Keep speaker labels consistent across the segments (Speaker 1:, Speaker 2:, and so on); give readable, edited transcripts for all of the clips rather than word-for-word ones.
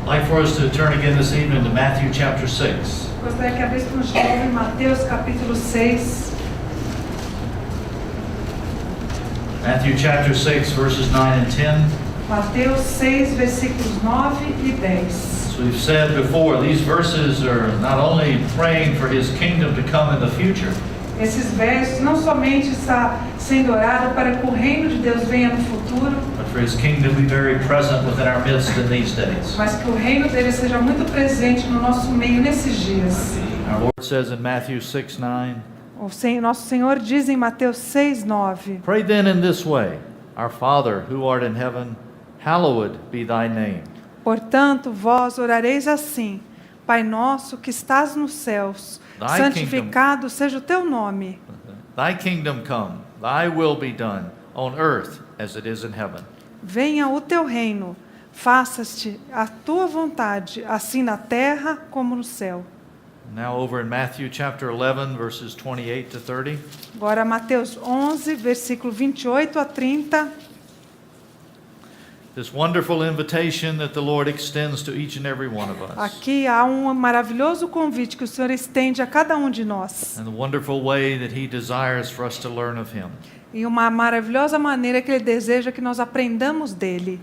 Speaker 1: I'd like for us to turn again this evening to Matthew chapter 6.
Speaker 2: Gostaria que abríssemos de novo em Mateus capítulo 6.
Speaker 1: Matthew chapter 6, verses 9 and 10.
Speaker 2: Mateus 6, versículos 9 e 10.
Speaker 1: As we've said before, these verses are not only praying for His kingdom to come in the future,
Speaker 2: Esses versos não somente está sendo orado para que o reino de Deus venha no futuro,
Speaker 1: but for His kingdom to be very present within our midst in these days.
Speaker 2: mas que o reino dele seja muito presente no nosso meio nesses dias.
Speaker 1: Our Lord says in Matthew 6, 9,
Speaker 2: Nosso Senhor diz em Mateus 6, 9:
Speaker 1: Pray then in this way, Our Father, who art in heaven, hallowed be thy name.
Speaker 2: Portanto, vós orareis assim: Pai nosso que estás nos céus,
Speaker 1: Thy
Speaker 2: santificado seja o teu nome.
Speaker 1: Thy kingdom come, thy will be done, on earth as it is in heaven.
Speaker 2: Venha o teu reino, faça-te a tua vontade, assim na terra como no céu.
Speaker 1: Now over in Matthew chapter 11, verses 28 to 30.
Speaker 2: Agora Mateus 11, versículo 28 a 30.
Speaker 1: This wonderful invitation that the Lord extends to each and every one of us.
Speaker 2: Aqui há um maravilhoso convite que o Senhor estende a cada um de nós.
Speaker 1: And the wonderful way that He desires for us to learn of Him.
Speaker 2: E uma maravilhosa maneira que Ele deseja que nós aprendamos dele.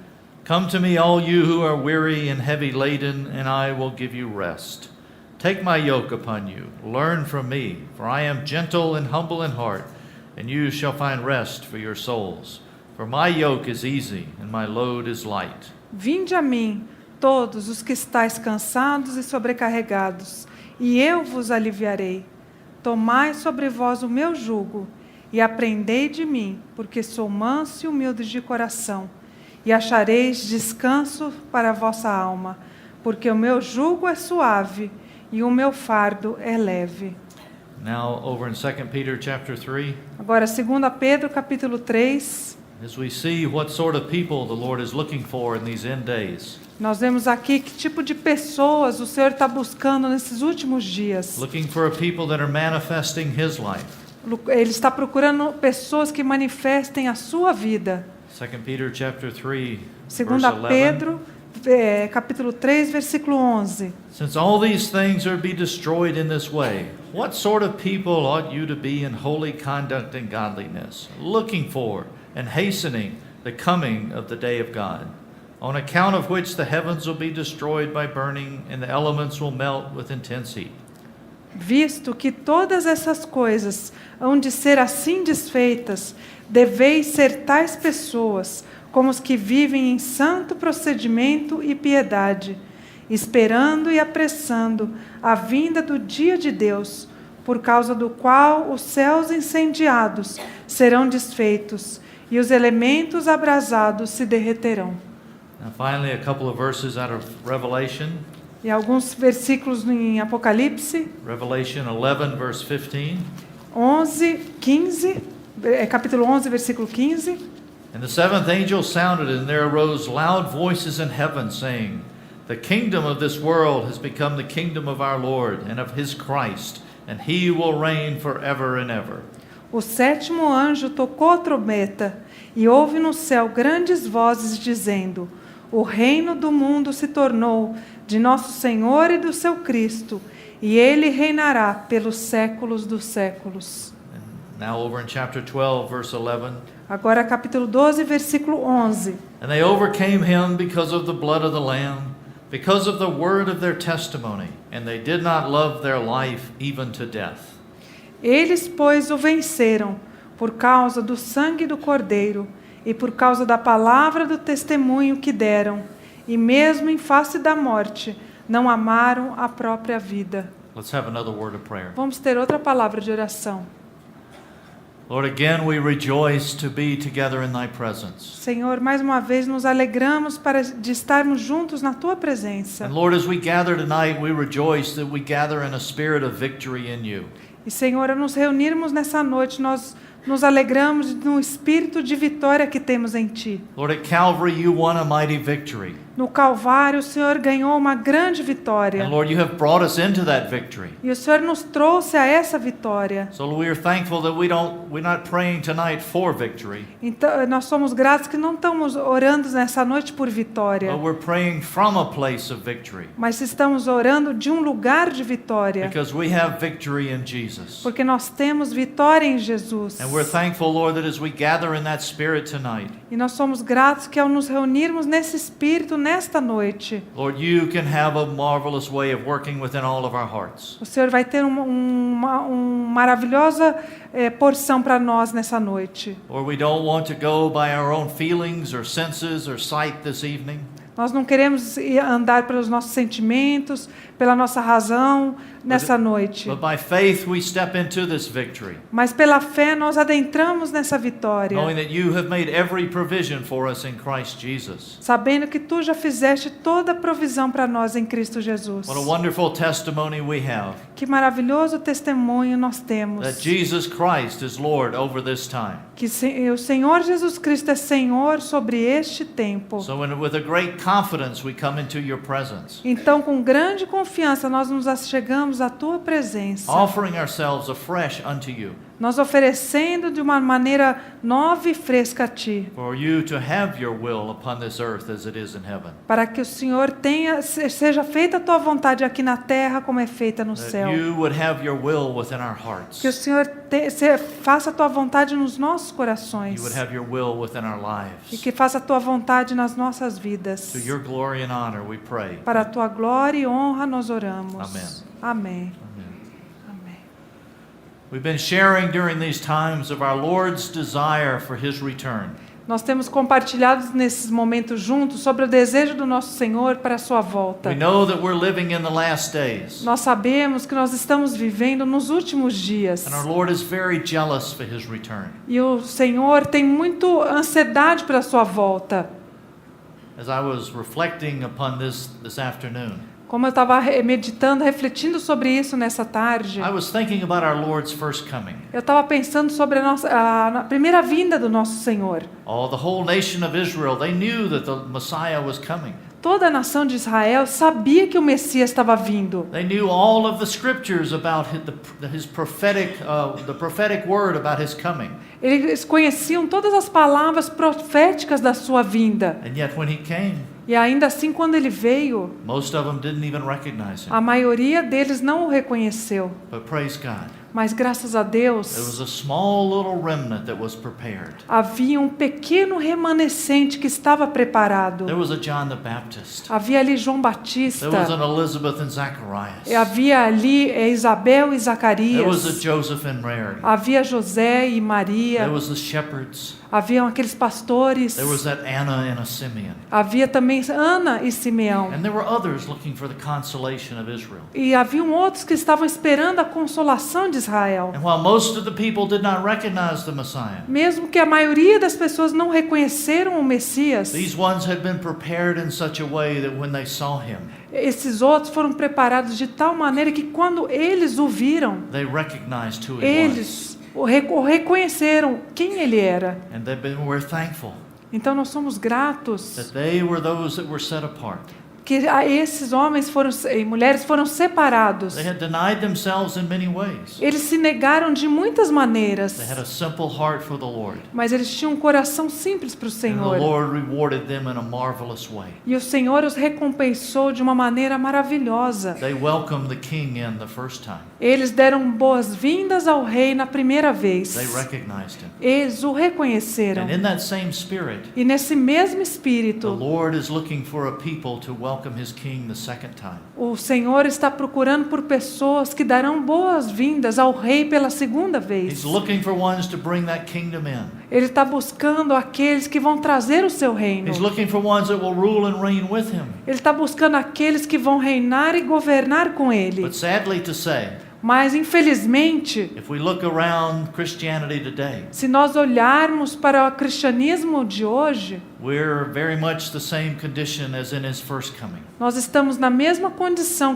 Speaker 1: Come to me, all you who are weary and heavy laden, and I will give you rest. Take my yoke upon you, learn from me, for I am gentle and humble in heart, and you shall find rest for your souls. For my yoke is easy and my load is light.
Speaker 2: Vinde a mim, todos os que estáis cansados e sobrecarregados, e eu vos aliviarei. Tomai sobre vós o meu jugo, e aprendei de mim, porque sou manso e humilde de coração, e achareis descanso para a vossa alma, porque o meu jugo é suave e o meu fardo é leve.
Speaker 1: Now over in 2 Peter chapter 3,
Speaker 2: Agora, 2 Pedro capítulo 3,
Speaker 1: as we see what sort of people the Lord is looking for in these end days.
Speaker 2: nós vemos aqui que tipo de pessoas o Senhor está buscando nesses últimos dias.
Speaker 1: Looking for a people that are manifesting His life.
Speaker 2: Ele está procurando pessoas que manifestem a sua vida.
Speaker 1: 2 Peter chapter 3,
Speaker 2: 2
Speaker 1: verse 11.
Speaker 2: Pedro, capítulo 3, versículo 11.
Speaker 1: Since all these things are to be destroyed in this way, what sort of people ought you to be in holy conduct and godliness, looking for and hastening the coming of the day of God, on account of which the heavens will be destroyed by burning and the elements will melt with intense heat?
Speaker 2: Visto que todas essas coisas hão de ser assim desfeitas, deveis ser tais pessoas como os que vivem em santo procedimento e piedade, esperando e apressando a vinda do dia de Deus, por causa do qual os céus incendiados serão desfeitos e os elementos abrasados se derreterão.
Speaker 1: Now finally, a couple of verses out of Revelation.
Speaker 2: E alguns versículos em Apocalipse,
Speaker 1: Revelation 11, verse 15.
Speaker 2: 15, capítulo 11, versículo 15.
Speaker 1: And the seventh angel sounded, and there arose loud voices in heaven, saying, The kingdom of this world has become the kingdom of our Lord and of His Christ, and He will reign forever and ever.
Speaker 2: O sétimo anjo tocou a trombeta, e houve no céu grandes vozes dizendo: O reino do mundo se tornou de nosso Senhor e do seu Cristo, e Ele reinará pelos séculos dos séculos.
Speaker 1: And now over in chapter 12, verse 11.
Speaker 2: Agora capítulo 12, versículo 11.
Speaker 1: And they overcame him because of the blood of the Lamb, because of the word of their testimony, and they did not love their life even to death.
Speaker 2: Eles, pois, o venceram, por causa do sangue do Cordeiro, e por causa da palavra do testemunho que deram, e mesmo em face da morte, não amaram a própria vida.
Speaker 1: Let's have another word of prayer.
Speaker 2: Vamos ter outra palavra de oração.
Speaker 1: Lord, again we rejoice to be together in Thy presence.
Speaker 2: Senhor, mais uma vez nos alegramos de estarmos juntos na Tua presença.
Speaker 1: And Lord, as we gather tonight, we rejoice that we gather in a spirit of victory in You.
Speaker 2: E Senhor, ao nos reunirmos nessa noite, nós Nos alegramos no espírito de vitória que temos em Ti.
Speaker 1: Lord, at Calvary you won a mighty victory.
Speaker 2: No Calvário, o Senhor ganhou uma grande
Speaker 1: And
Speaker 2: vitória.
Speaker 1: Lord, you have brought us into that victory.
Speaker 2: E o Senhor nos trouxe a essa vitória.
Speaker 1: So we are thankful that we're not praying tonight for victory,
Speaker 2: Então, nós somos gratos que não estamos orando nessa noite por vitória,
Speaker 1: but we're praying from a place of victory.
Speaker 2: mas estamos orando de um lugar de vitória,
Speaker 1: Because we have victory in Jesus.
Speaker 2: porque nós temos vitória em Jesus.
Speaker 1: And we're thankful, Lord, that as we gather in that spirit tonight,
Speaker 2: E nós somos gratos que ao nos reunirmos nesse espírito nesta noite,
Speaker 1: Lord, you can have a marvelous way of working within all of our hearts.
Speaker 2: o Senhor vai ter uma maravilhosa porção para nós nessa noite.
Speaker 1: Lord, we don't want to go by our own feelings or senses or sight this evening,
Speaker 2: Nós não queremos andar pelos nossos sentimentos, pela nossa razão nessa noite.
Speaker 1: but by faith we step into this victory,
Speaker 2: Mas pela fé nós adentramos nessa vitória,
Speaker 1: knowing that you have made every provision for us in Christ Jesus.
Speaker 2: sabendo que Tu já fizeste toda a provisão para nós em Cristo Jesus.
Speaker 1: What a wonderful testimony we have
Speaker 2: Que maravilhoso testemunho nós
Speaker 1: that
Speaker 2: temos.
Speaker 1: Jesus Christ is Lord over this time.
Speaker 2: Que o Senhor Jesus Cristo é Senhor sobre este tempo.
Speaker 1: So with a great confidence we come into your presence,
Speaker 2: Então, com grande confiança, nós nos achegamos à Tua presença.
Speaker 1: offering ourselves afresh unto you,
Speaker 2: Nós oferecendo de uma maneira nova e fresca a Ti.
Speaker 1: for you to have your will upon this earth as it is in heaven.
Speaker 2: Para que o Senhor seja feita a Tua vontade aqui na terra como é feita no
Speaker 1: That
Speaker 2: céu.
Speaker 1: you would have your will within our hearts.
Speaker 2: Que o Senhor faça a Tua vontade nos nossos corações.
Speaker 1: You would have your will within our
Speaker 2: E
Speaker 1: lives.
Speaker 2: que faça a Tua vontade nas nossas vidas.
Speaker 1: To your glory and honor we pray.
Speaker 2: Para a Tua glória e honra nós oramos.
Speaker 1: Amém.
Speaker 2: Amém.
Speaker 1: Amen.
Speaker 2: Amém.
Speaker 1: We've been sharing during these times of our Lord's desire for His return.
Speaker 2: Nós temos compartilhado nesses momentos juntos sobre o desejo do nosso Senhor para a sua volta.
Speaker 1: We know that we're living in the last days,
Speaker 2: Nós sabemos que nós estamos vivendo nos últimos dias.
Speaker 1: and our Lord is very jealous for His return.
Speaker 2: E o Senhor tem muito ansiedade para a sua volta.
Speaker 1: As I was reflecting upon this afternoon,
Speaker 2: Como eu estava meditando, refletindo sobre isso nessa tarde,
Speaker 1: I was thinking about our Lord's first coming.
Speaker 2: eu estava pensando sobre a primeira vinda do nosso Senhor.
Speaker 1: Oh, the whole nation of Israel, they knew that the Messiah was coming.
Speaker 2: Toda a nação de Israel sabia que o Messias estava vindo.
Speaker 1: They knew all of the scriptures about his prophetic, the prophetic word about His coming.
Speaker 2: Eles conheciam todas as palavras proféticas da sua vinda.
Speaker 1: And yet when He came,
Speaker 2: E ainda assim, quando ele veio,
Speaker 1: most of them didn't even recognize Him.
Speaker 2: a maioria deles não o reconheceu.
Speaker 1: But praise God,
Speaker 2: Mas graças a
Speaker 1: there
Speaker 2: Deus,
Speaker 1: was a small little remnant that was prepared.
Speaker 2: havia um pequeno remanescente que estava preparado.
Speaker 1: There was a John the Baptist.
Speaker 2: Havia ali João Batista.
Speaker 1: There was an Elizabeth and Zacharias.
Speaker 2: E havia ali Isabel e
Speaker 1: There was a
Speaker 2: Zacarias.
Speaker 1: Joseph and Mary.
Speaker 2: Havia José e
Speaker 1: There
Speaker 2: Maria.
Speaker 1: was the shepherds.
Speaker 2: Haviam aqueles pastores.
Speaker 1: There was that Anna and a Simeon.
Speaker 2: Havia também Ana e Simeão.
Speaker 1: And there were others looking for the consolation of Israel.
Speaker 2: E haviam outros que estavam esperando a consolação de Israel.
Speaker 1: And while most of the people did not recognize the Messiah,
Speaker 2: Mesmo que a maioria das pessoas não reconheceram o Messias,
Speaker 1: these ones had been prepared in such a way that when they saw Him,
Speaker 2: esses outros foram preparados de tal maneira que quando eles o viram,
Speaker 1: they recognized who He was.
Speaker 2: eles o reconheceram quem ele era.
Speaker 1: And we're thankful
Speaker 2: Então nós somos gratos
Speaker 1: that they were those that were set apart.
Speaker 2: que esses homens e mulheres foram separados.
Speaker 1: They had denied themselves in many ways.
Speaker 2: Eles se negaram de muitas maneiras,
Speaker 1: They had a simple heart for the Lord.
Speaker 2: mas eles tinham um coração simples para o
Speaker 1: And the
Speaker 2: Senhor.
Speaker 1: Lord rewarded them in a marvelous way.
Speaker 2: E o Senhor os recompensou de uma maneira maravilhosa.
Speaker 1: They welcomed the King in the first time.
Speaker 2: Eles deram boas-vindas ao rei na primeira vez.
Speaker 1: They recognized Him.
Speaker 2: Eles o reconheceram.
Speaker 1: And in that same spirit,
Speaker 2: E nesse mesmo
Speaker 1: the
Speaker 2: espírito,
Speaker 1: Lord is looking for a people to welcome His King the second time.
Speaker 2: o Senhor está procurando por pessoas que darão boas-vindas ao rei pela segunda
Speaker 1: He's
Speaker 2: vez.
Speaker 1: looking for ones to bring that kingdom in.
Speaker 2: Ele está buscando aqueles que vão trazer o seu reino.
Speaker 1: He's looking for ones that will rule and reign with Him.
Speaker 2: Ele está buscando aqueles que vão reinar e governar com ele.
Speaker 1: But sadly to say,
Speaker 2: Mas, infelizmente,
Speaker 1: If we look around Christianity today,
Speaker 2: se nós olharmos para o cristianismo de hoje,
Speaker 1: we're very much the same condition as in his first coming.
Speaker 2: nós estamos na mesma condição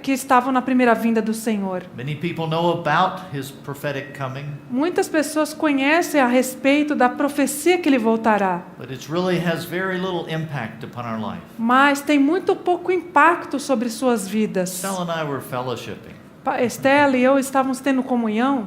Speaker 2: que estavam na primeira vinda do Senhor.
Speaker 1: Many people know about his prophetic coming,
Speaker 2: Muitas pessoas conhecem a respeito da profecia que ele voltará,
Speaker 1: but it really has very little impact upon our life.
Speaker 2: mas tem muito pouco impacto sobre suas vidas.
Speaker 1: Stella and I were fellowshipping.
Speaker 2: Estela e eu estávamos tendo comunhão.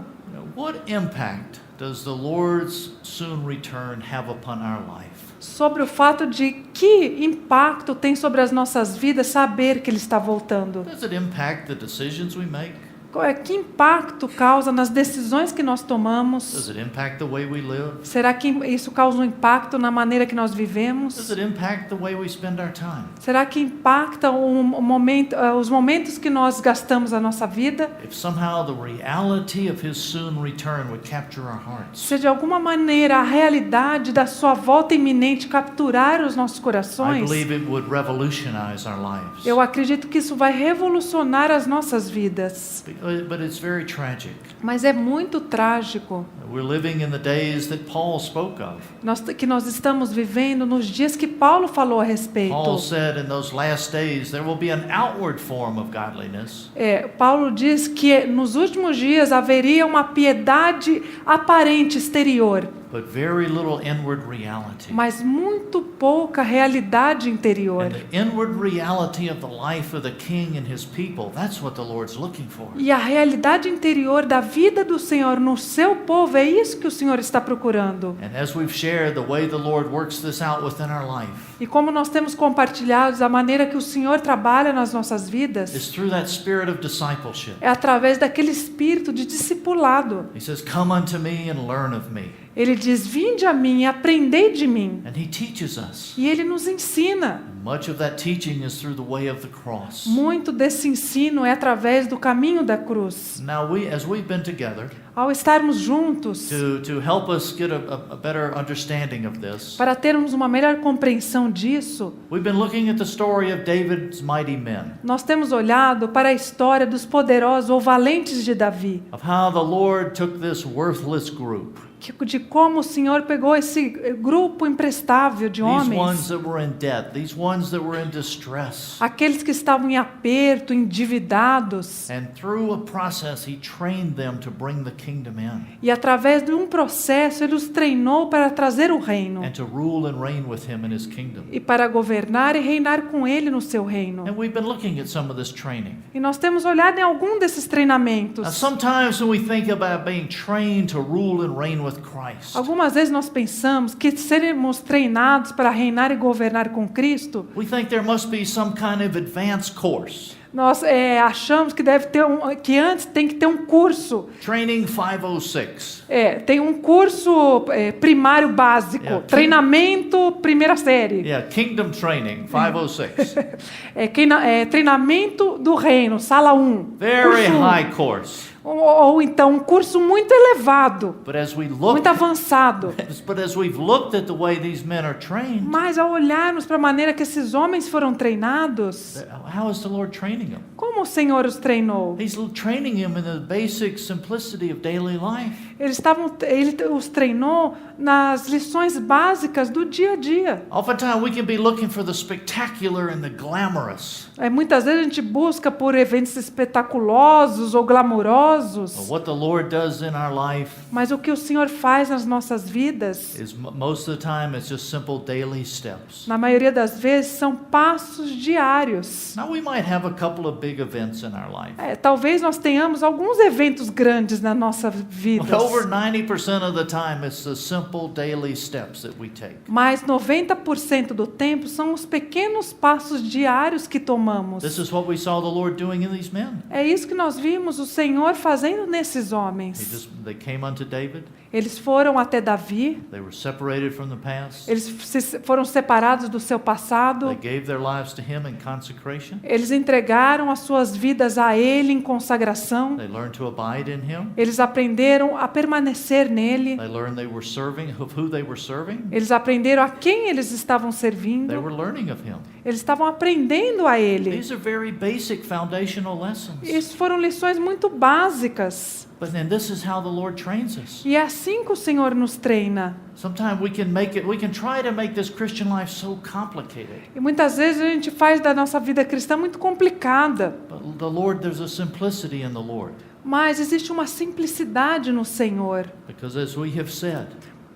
Speaker 1: What impact does the Lord's soon return have upon our life?
Speaker 2: Sobre o fato de que impacto tem sobre as nossas vidas saber que ele está voltando.
Speaker 1: Does it impact the decisions we make?
Speaker 2: Que impacto causa nas decisões que nós
Speaker 1: Does
Speaker 2: tomamos?
Speaker 1: it impact the way we live?
Speaker 2: Será que isso causa um impacto na maneira que nós
Speaker 1: Does
Speaker 2: vivemos?
Speaker 1: it impact the way we spend our time?
Speaker 2: Será que impacta os momentos que nós gastamos a nossa vida?
Speaker 1: If somehow the reality of his soon return would capture our hearts,
Speaker 2: Se de alguma maneira a realidade da sua volta iminente capturar os nossos
Speaker 1: I
Speaker 2: corações,
Speaker 1: believe it would revolutionize our lives.
Speaker 2: eu acredito que isso vai revolucionar as nossas vidas.
Speaker 1: But it's very tragic.
Speaker 2: Mas é muito trágico
Speaker 1: We're living in the days that Paul spoke of.
Speaker 2: que nós estamos vivendo nos dias que Paulo falou a respeito.
Speaker 1: Paul said in those last days there will be an outward form of godliness,
Speaker 2: Paulo diz que nos últimos dias haveria uma piedade aparente exterior,
Speaker 1: but very little inward reality.
Speaker 2: mas muito pouca realidade interior.
Speaker 1: And the inward reality of the life of the king and his people, that's what the Lord's looking for.
Speaker 2: E a realidade interior da vida do Senhor no seu povo, é isso que o Senhor está procurando.
Speaker 1: And as we've shared the way the Lord works this out within our life,
Speaker 2: E como nós temos compartilhado a maneira que o Senhor trabalha nas nossas vidas,
Speaker 1: is through that spirit of discipleship.
Speaker 2: é através daquele espírito de discipulado.
Speaker 1: He says, "Come unto me and learn of me."
Speaker 2: Ele diz: vinde a mim e aprendei de mim.
Speaker 1: And he teaches us.
Speaker 2: E ele nos ensina.
Speaker 1: Much of that teaching is through the way of the cross.
Speaker 2: Muito desse ensino é através do caminho da cruz.
Speaker 1: Now as we've been together
Speaker 2: Ao estarmos juntos,
Speaker 1: to help us get a better understanding of this,
Speaker 2: para termos uma melhor compreensão disso,
Speaker 1: we've been looking at the story of David's mighty men,
Speaker 2: nós temos olhado para a história dos poderosos ou valentes de Davi,
Speaker 1: of how the Lord took this worthless group,
Speaker 2: de como o Senhor pegou esse grupo imprestável de
Speaker 1: these ones
Speaker 2: homens,
Speaker 1: that were in debt, these ones that were in distress,
Speaker 2: aqueles que estavam em aperto, endividados,
Speaker 1: and through a process he trained them to bring the kingdom in
Speaker 2: e através de um processo ele os treinou para trazer o reino
Speaker 1: and to rule and reign with him in his kingdom.
Speaker 2: e para governar e reinar com ele no seu reino.
Speaker 1: And we've been looking at some of this training.
Speaker 2: E nós temos olhado em algum desses
Speaker 1: Now,
Speaker 2: treinamentos.
Speaker 1: sometimes when we think about being trained to rule and reign with Christ,
Speaker 2: Algumas vezes nós pensamos que seremos treinados para reinar e governar com Cristo.
Speaker 1: we think there must be some kind of advanced course.
Speaker 2: Nós achamos que que antes tem que ter um curso.
Speaker 1: Training 506.
Speaker 2: Tem um curso primário básico,
Speaker 1: Yeah.
Speaker 2: treinamento primeira série.
Speaker 1: Yeah, Kingdom Training 506.
Speaker 2: Treinamento do reino, sala 1.
Speaker 1: Very
Speaker 2: Curso 1.
Speaker 1: high course.
Speaker 2: Ou então um curso muito elevado,
Speaker 1: But as we look,
Speaker 2: muito avançado.
Speaker 1: but as we've looked at the way these men are trained,
Speaker 2: Mas ao olharmos para a maneira que esses homens foram treinados,
Speaker 1: how is the Lord training them?
Speaker 2: como o Senhor os treinou?
Speaker 1: He's training them in the basic simplicity of daily life.
Speaker 2: Ele os treinou nas lições básicas do dia a dia.
Speaker 1: Oftentimes we can be looking for the spectacular and the glamorous.
Speaker 2: Muitas vezes a gente busca por eventos espetaculosos ou glamourosos,
Speaker 1: But what the Lord does in our life
Speaker 2: mas o que o Senhor faz nas nossas vidas,
Speaker 1: is most of the time it's just simple daily steps.
Speaker 2: na maioria das vezes, são passos diários.
Speaker 1: Now we might have a couple of big events in our life.
Speaker 2: Talvez nós tenhamos alguns eventos grandes na nossa vida.
Speaker 1: But over 90% of the time it's the simple daily steps that we take.
Speaker 2: Mas 90% do tempo são os pequenos passos diários que tomamos.
Speaker 1: This is what we saw the Lord doing in these men.
Speaker 2: É isso que nós vimos o Senhor fazendo nesses homens.
Speaker 1: They came unto David.
Speaker 2: Eles foram até Davi,
Speaker 1: They were separated from the past.
Speaker 2: foram separados do seu
Speaker 1: They
Speaker 2: passado,
Speaker 1: gave their lives to Him in consecration.
Speaker 2: eles entregaram as suas vidas a Ele em consagração,
Speaker 1: They learned to abide in Him.
Speaker 2: eles aprenderam a permanecer nele,
Speaker 1: They learned they were serving of who they were serving.
Speaker 2: eles aprenderam a quem eles estavam
Speaker 1: They
Speaker 2: servindo,
Speaker 1: were learning of Him.
Speaker 2: eles estavam aprendendo a Ele.
Speaker 1: These are very basic foundational lessons.
Speaker 2: Isso foram lições muito básicas.
Speaker 1: But then this is how the Lord trains us.
Speaker 2: E é assim que o Senhor nos treina.
Speaker 1: Sometimes we can try to make this Christian life so complicated.
Speaker 2: E muitas vezes a gente faz da nossa vida cristã muito complicada.
Speaker 1: But the Lord, there's a simplicity in the Lord.
Speaker 2: Mas existe uma simplicidade no Senhor.
Speaker 1: Because as we have said,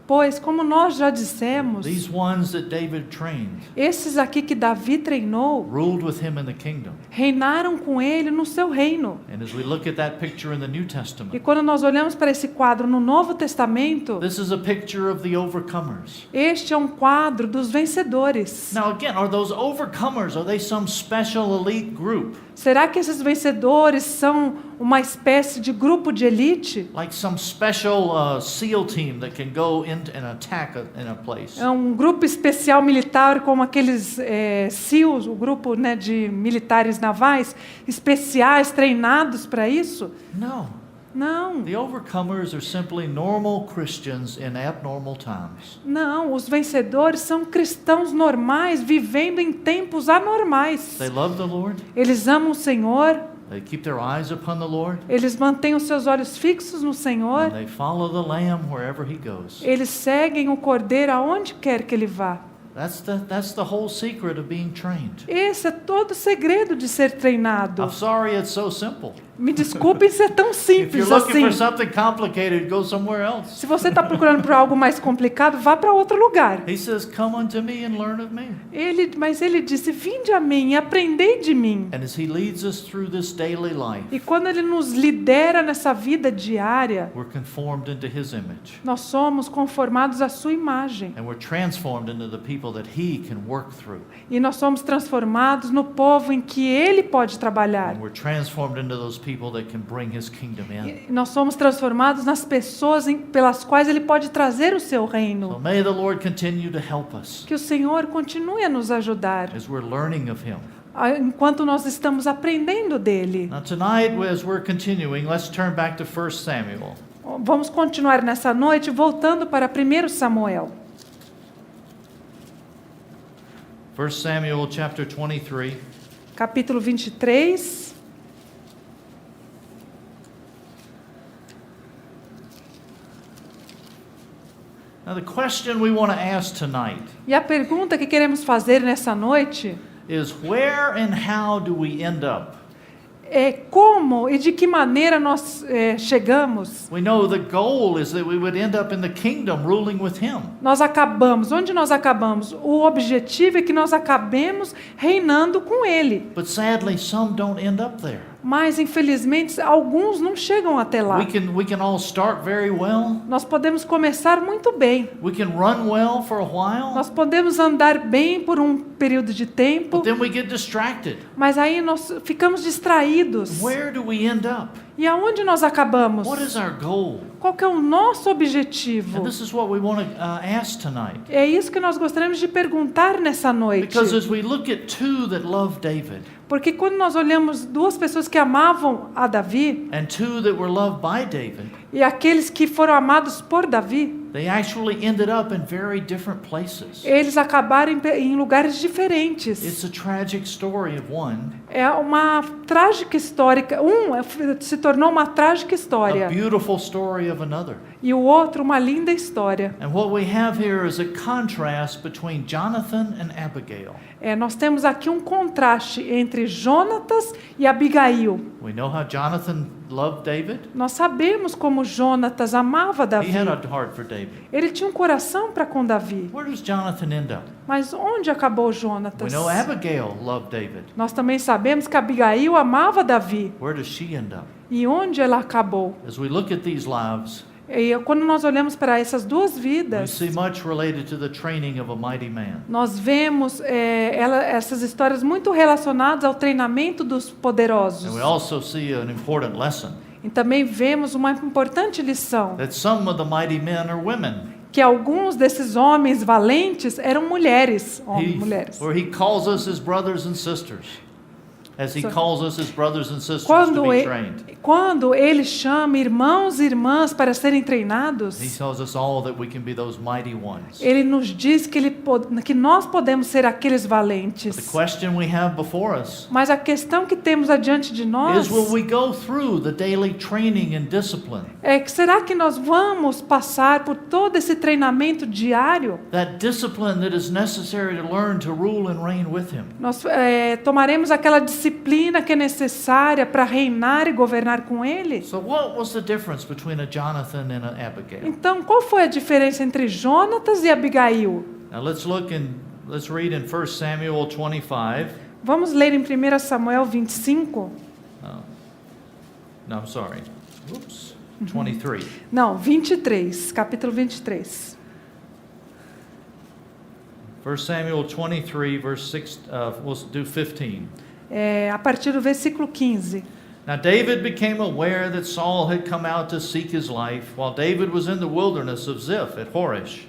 Speaker 2: Pois, como nós já dissemos,
Speaker 1: these ones that David trained
Speaker 2: esses aqui que Davi treinou,
Speaker 1: ruled with him in the kingdom.
Speaker 2: reinaram com ele no seu reino.
Speaker 1: And as we look at that picture in the New
Speaker 2: E
Speaker 1: Testament,
Speaker 2: quando nós olhamos para esse quadro no Novo Testamento,
Speaker 1: this is a picture of the overcomers.
Speaker 2: este é um quadro dos vencedores.
Speaker 1: Now again, are those overcomers, are they some special elite group?
Speaker 2: Será que esses vencedores são uma espécie de grupo de elite?
Speaker 1: Like some special SEAL team that can go in and attack in a place?
Speaker 2: É um grupo especial militar como aqueles SEALs, o grupo, né, de militares navais especiais treinados para isso?
Speaker 1: No.
Speaker 2: Não,
Speaker 1: The overcomers are simply normal Christians in abnormal times.
Speaker 2: não. Os vencedores são cristãos normais vivendo em tempos anormais.
Speaker 1: They love the Lord.
Speaker 2: Eles amam o Senhor,
Speaker 1: They keep their eyes upon the Lord.
Speaker 2: eles mantêm os seus olhos fixos no
Speaker 1: And
Speaker 2: Senhor,
Speaker 1: they follow the Lamb wherever He goes.
Speaker 2: eles seguem o Cordeiro aonde quer que ele vá.
Speaker 1: That's the whole secret of being trained.
Speaker 2: Esse é todo o segredo de ser treinado.
Speaker 1: I'm sorry it's so simple.
Speaker 2: Me desculpem ser tão
Speaker 1: If you're
Speaker 2: simples
Speaker 1: looking
Speaker 2: assim.
Speaker 1: for something complicated, go somewhere else.
Speaker 2: Se você está procurando por algo mais complicado, vá para outro lugar.
Speaker 1: He says, "Come unto me and learn of me."
Speaker 2: Mas ele disse, vinde a mim e aprendei de mim.
Speaker 1: And as He leads us through this daily life,
Speaker 2: E quando ele nos lidera nessa vida diária,
Speaker 1: we're conformed into His image.
Speaker 2: nós somos conformados à sua imagem.
Speaker 1: And we're transformed into the people that He can work through.
Speaker 2: E nós somos transformados no povo em que ele pode trabalhar.
Speaker 1: And we're transformed into those people that can bring His kingdom in.
Speaker 2: E nós somos transformados nas pessoas pelas quais ele pode trazer o seu
Speaker 1: So
Speaker 2: reino.
Speaker 1: may the Lord continue to help us
Speaker 2: Que o Senhor continue a nos ajudar
Speaker 1: as we're learning of Him.
Speaker 2: enquanto nós estamos aprendendo dele.
Speaker 1: Now tonight, as we're continuing, let's turn back to 1 Samuel.
Speaker 2: Vamos continuar nessa noite voltando para 1 Samuel.
Speaker 1: 1 Samuel chapter 23.
Speaker 2: Capítulo 23.
Speaker 1: Now the question we want to ask tonight
Speaker 2: E a pergunta que queremos fazer nessa noite
Speaker 1: is where and how do we end up?
Speaker 2: é como e de que maneira nós chegamos.
Speaker 1: We know the goal is that we would end up in the kingdom ruling with Him.
Speaker 2: Nós acabamos. Onde nós acabamos? O objetivo é que nós acabemos reinando com Ele.
Speaker 1: But sadly, some don't end up there.
Speaker 2: Mas, infelizmente, alguns não chegam até lá.
Speaker 1: We can all start very well.
Speaker 2: Nós podemos começar muito bem.
Speaker 1: We can run well for a while.
Speaker 2: Nós podemos andar bem por um período de tempo.
Speaker 1: But then we get distracted.
Speaker 2: Mas aí nós ficamos distraídos.
Speaker 1: Where do we end up?
Speaker 2: E aonde nós acabamos?
Speaker 1: What is our goal?
Speaker 2: Qual que é o nosso objetivo?
Speaker 1: And this is what we want to ask tonight.
Speaker 2: É isso que nós gostaríamos de perguntar nessa noite.
Speaker 1: Because as we look at two that love David
Speaker 2: Porque quando nós olhamos duas pessoas que amavam a Davi
Speaker 1: and two that were loved by David,
Speaker 2: e aqueles que foram amados por Davi,
Speaker 1: they actually ended up in very different places.
Speaker 2: eles acabaram em lugares diferentes.
Speaker 1: It's a tragic story of one,
Speaker 2: É uma trágica história. Se tornou uma trágica
Speaker 1: a
Speaker 2: história
Speaker 1: beautiful story of another.
Speaker 2: e o outro uma linda história.
Speaker 1: And what we have here is a contrast between Jonathan and Abigail.
Speaker 2: Nós temos aqui um contraste entre Jonatas e Abigail.
Speaker 1: We know how Jonathan loved David.
Speaker 2: Nós sabemos como Jonatas amava
Speaker 1: He
Speaker 2: Davi.
Speaker 1: had a heart for David.
Speaker 2: Ele tinha um coração para com Davi.
Speaker 1: Where does Jonathan end up?
Speaker 2: Mas onde acabou
Speaker 1: We
Speaker 2: Jonatas?
Speaker 1: know Abigail loved David.
Speaker 2: Nós também sabemos que Abigail amava Davi.
Speaker 1: Where does she end up?
Speaker 2: E onde ela acabou?
Speaker 1: As we look at these lives,
Speaker 2: E quando nós olhamos para essas duas
Speaker 1: we
Speaker 2: vidas,
Speaker 1: see much related to the training of a mighty man.
Speaker 2: nós vemos essas histórias muito relacionadas ao treinamento dos
Speaker 1: And we
Speaker 2: poderosos.
Speaker 1: also see an important lesson.
Speaker 2: E também vemos uma importante lição,
Speaker 1: that some of the mighty men are women.
Speaker 2: que alguns desses homens valentes eram mulheres, mulheres.
Speaker 1: Where he calls us his brothers and sisters, as he
Speaker 2: So-
Speaker 1: calls us his brothers and sisters to be trained.
Speaker 2: Quando ele chama irmãos e irmãs para serem treinados,
Speaker 1: He tells us all that we can be those mighty ones.
Speaker 2: ele nos diz que nós podemos ser aqueles
Speaker 1: The
Speaker 2: valentes.
Speaker 1: question we have before us
Speaker 2: Mas a questão que temos adiante de nós
Speaker 1: is, will we go through the daily training and discipline,
Speaker 2: é que será que nós vamos passar por todo esse treinamento diário?
Speaker 1: that discipline that is necessary to learn to rule and reign with him?
Speaker 2: Nós tomaremos aquela disciplina que é necessária para reinar e governar com ele?
Speaker 1: So what was the difference between a Jonathan and an Abigail?
Speaker 2: Então, qual foi a diferença entre Jonatas e Abigail?
Speaker 1: Now let's read in 1 Samuel 25.
Speaker 2: Vamos ler em 1 Samuel 25?
Speaker 1: No, I'm sorry. Oops. 23.
Speaker 2: Não, 23, capítulo 23.
Speaker 1: 1 Samuel 23, verse 6, we'll do 15.
Speaker 2: A partir do versículo 15.
Speaker 1: Now David became aware that Saul had come out to seek his life, while David was in the wilderness of Ziph at Horish.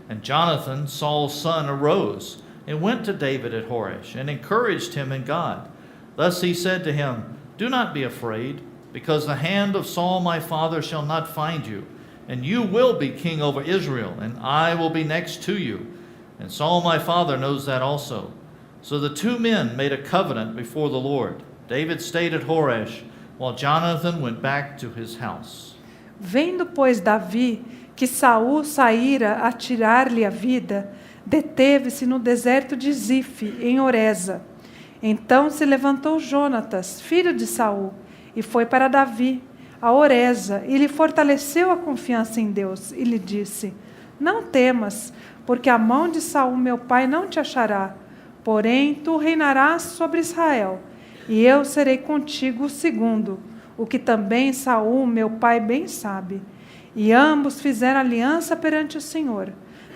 Speaker 1: And Jonathan, Saul's son, arose and went to David at Horish and encouraged him in God. Thus he said to him, Do not be afraid, because the hand of Saul my father shall not find you, and you will be king over Israel, and I will be next to you. And Saul my father knows that also. So the two men made a covenant before the Lord. David stayed at Horesh, while Jonathan went back to his house.
Speaker 2: Vendo, pois, Davi que Saul saíra a tirar-lhe a vida, deteve-se no deserto de Zif, em Oreza. Então se levantou Jonatas, filho de Saul, e foi para Davi, a Oreza, e lhe fortaleceu a confiança em Deus, e lhe disse: Não temas, porque a mão de Saul meu pai não te achará, porém tu reinarás sobre Israel, e eu serei contigo o segundo, o que também Saul meu pai bem sabe. E ambos fizeram aliança perante o Senhor.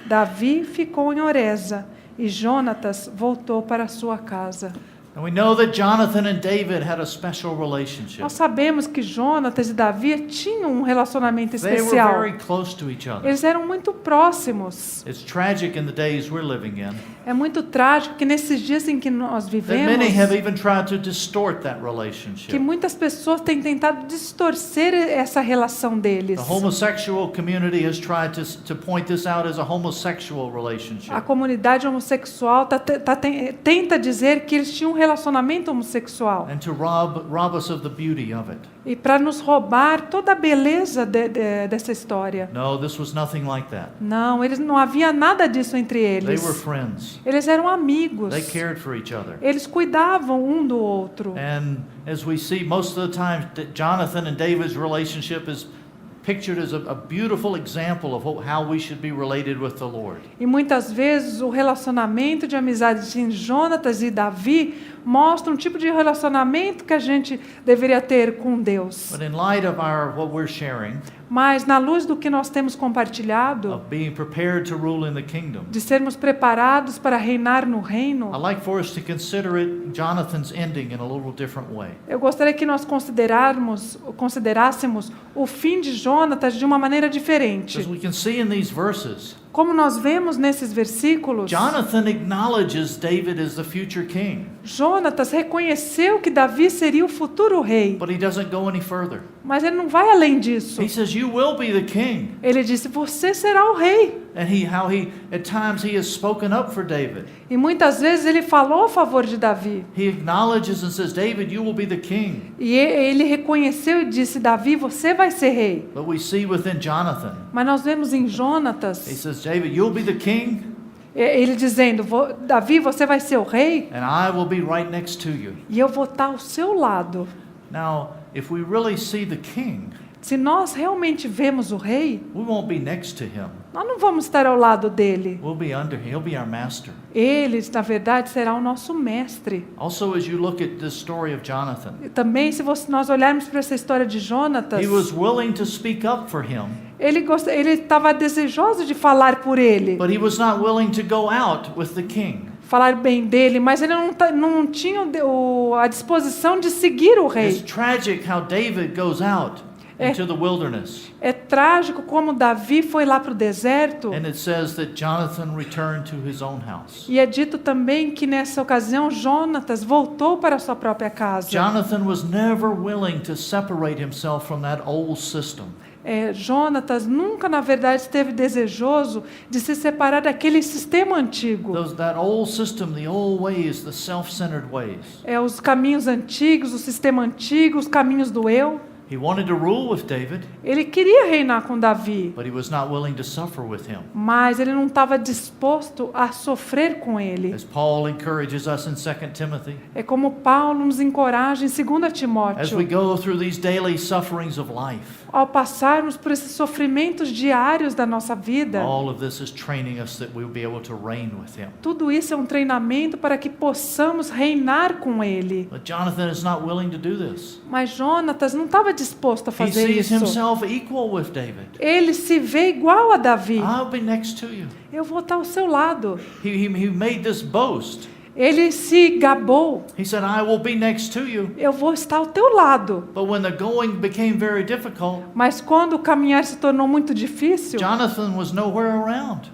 Speaker 2: Davi ficou em Oreza, e Jonatas voltou para sua casa.
Speaker 1: And we know that Jonathan and David had a special relationship.
Speaker 2: Nós sabemos que Jonatas e Davi tinham um relacionamento
Speaker 1: They were
Speaker 2: especial.
Speaker 1: very close to each other.
Speaker 2: Eles eram muito próximos.
Speaker 1: It's tragic in the days we're living in
Speaker 2: É muito trágico que nesses dias em que nós
Speaker 1: that
Speaker 2: vivemos,
Speaker 1: many have even tried to distort that
Speaker 2: que
Speaker 1: relationship.
Speaker 2: muitas pessoas têm tentado distorcer essa relação deles.
Speaker 1: The homosexual community has tried to point this out as a homosexual
Speaker 2: A
Speaker 1: relationship.
Speaker 2: comunidade homossexual tenta dizer que eles tinham um relacionamento homossexual.
Speaker 1: And to rob us of the beauty of it.
Speaker 2: E para nos roubar toda a beleza dessa história.
Speaker 1: No, this was nothing like that.
Speaker 2: Não, não havia nada disso entre
Speaker 1: They
Speaker 2: eles.
Speaker 1: were friends.
Speaker 2: Eles eram amigos.
Speaker 1: They cared for each other.
Speaker 2: Eles cuidavam um do outro.
Speaker 1: And as we see, most of the time, Jonathan and David's relationship is pictured as a beautiful example of how we should be related with the Lord.
Speaker 2: E muitas vezes o relacionamento de amizade de Jonatas e Davi mostra um tipo de relacionamento que a gente deveria ter com Deus.
Speaker 1: But in light of what we're sharing,
Speaker 2: Mas na luz do que nós temos compartilhado,
Speaker 1: of being prepared to rule in the kingdom,
Speaker 2: de sermos preparados para reinar no reino,
Speaker 1: I'd like for us to consider Jonathan's ending in a little different way.
Speaker 2: eu gostaria que nós considerássemos o fim de Jonatas de uma maneira diferente.
Speaker 1: As we can see in these verses,
Speaker 2: Como nós vemos nesses versículos,
Speaker 1: Jonathan acknowledges David as the future king,
Speaker 2: Jonatas reconheceu que Davi seria o futuro rei,
Speaker 1: but he doesn't go any further.
Speaker 2: mas ele não vai além disso.
Speaker 1: He says, "You will be the king."
Speaker 2: Ele disse: você será o rei.
Speaker 1: And at times he has spoken up for David.
Speaker 2: E muitas vezes ele falou a favor de Davi.
Speaker 1: He acknowledges and says, "David, you will be the king."
Speaker 2: E ele reconheceu e disse: Davi, você vai ser rei.
Speaker 1: But we see within Jonathan,
Speaker 2: Mas nós vemos em
Speaker 1: he
Speaker 2: Jonatas,
Speaker 1: says, "David, you'll be the king,
Speaker 2: ele dizendo: Davi, você vai ser o rei
Speaker 1: and I will be right next to you."
Speaker 2: e eu vou estar ao seu lado.
Speaker 1: Now, if we really see the king,
Speaker 2: Se nós realmente vemos o rei,
Speaker 1: we won't be next to him.
Speaker 2: nós não vamos estar ao lado dele.
Speaker 1: We'll be under him. He'll be our master.
Speaker 2: Ele, na verdade, será o nosso mestre.
Speaker 1: Also, as you look at the story of Jonathan,
Speaker 2: E também, se nós olharmos para essa história de Jonatas,
Speaker 1: he was willing to speak up for him,
Speaker 2: ele estava desejoso de falar por ele,
Speaker 1: but he was not willing to go out with the king.
Speaker 2: falar bem dele, mas ele não tinha a disposição de seguir o
Speaker 1: It's
Speaker 2: rei.
Speaker 1: tragic how David goes out into the wilderness.
Speaker 2: É trágico como Davi foi lá para o deserto.
Speaker 1: And it says that Jonathan returned to his own house.
Speaker 2: E é dito também que nessa ocasião Jonatas voltou para a sua própria casa.
Speaker 1: Jonathan was never willing to separate himself from that old system.
Speaker 2: Jonatas nunca, na verdade, esteve desejoso de se separar daquele sistema antigo.
Speaker 1: That old system, the old ways, the self-centered ways.
Speaker 2: Os caminhos antigos, o sistema antigo, os caminhos do eu.
Speaker 1: He wanted to rule with David,
Speaker 2: Ele queria reinar com Davi,
Speaker 1: but he was not willing to suffer with him.
Speaker 2: mas ele não estava disposto a sofrer com ele.
Speaker 1: As Paul encourages us in 2 Timothy,
Speaker 2: É como Paulo nos encoraja em 2
Speaker 1: as
Speaker 2: Timóteo.
Speaker 1: we go through these daily sufferings of life,
Speaker 2: Ao passarmos por esses sofrimentos diários da nossa vida,
Speaker 1: all of this is training us that we'll be able to reign with him.
Speaker 2: tudo isso é um treinamento para que possamos reinar com ele.
Speaker 1: But Jonathan is not willing to do this.
Speaker 2: Mas Jonatas não estava disposto a
Speaker 1: He
Speaker 2: fazer
Speaker 1: sees
Speaker 2: isso.
Speaker 1: himself equal with David.
Speaker 2: Ele se vê igual a Davi.
Speaker 1: I'll be next to you.
Speaker 2: Eu vou estar ao seu lado.
Speaker 1: He made this boast.
Speaker 2: Ele se gabou.
Speaker 1: He said, I will be next to you.
Speaker 2: Eu vou estar ao teu lado.
Speaker 1: But when the going became very difficult,
Speaker 2: Mas quando o caminhar se tornou muito difícil,
Speaker 1: Jonathan was nowhere around.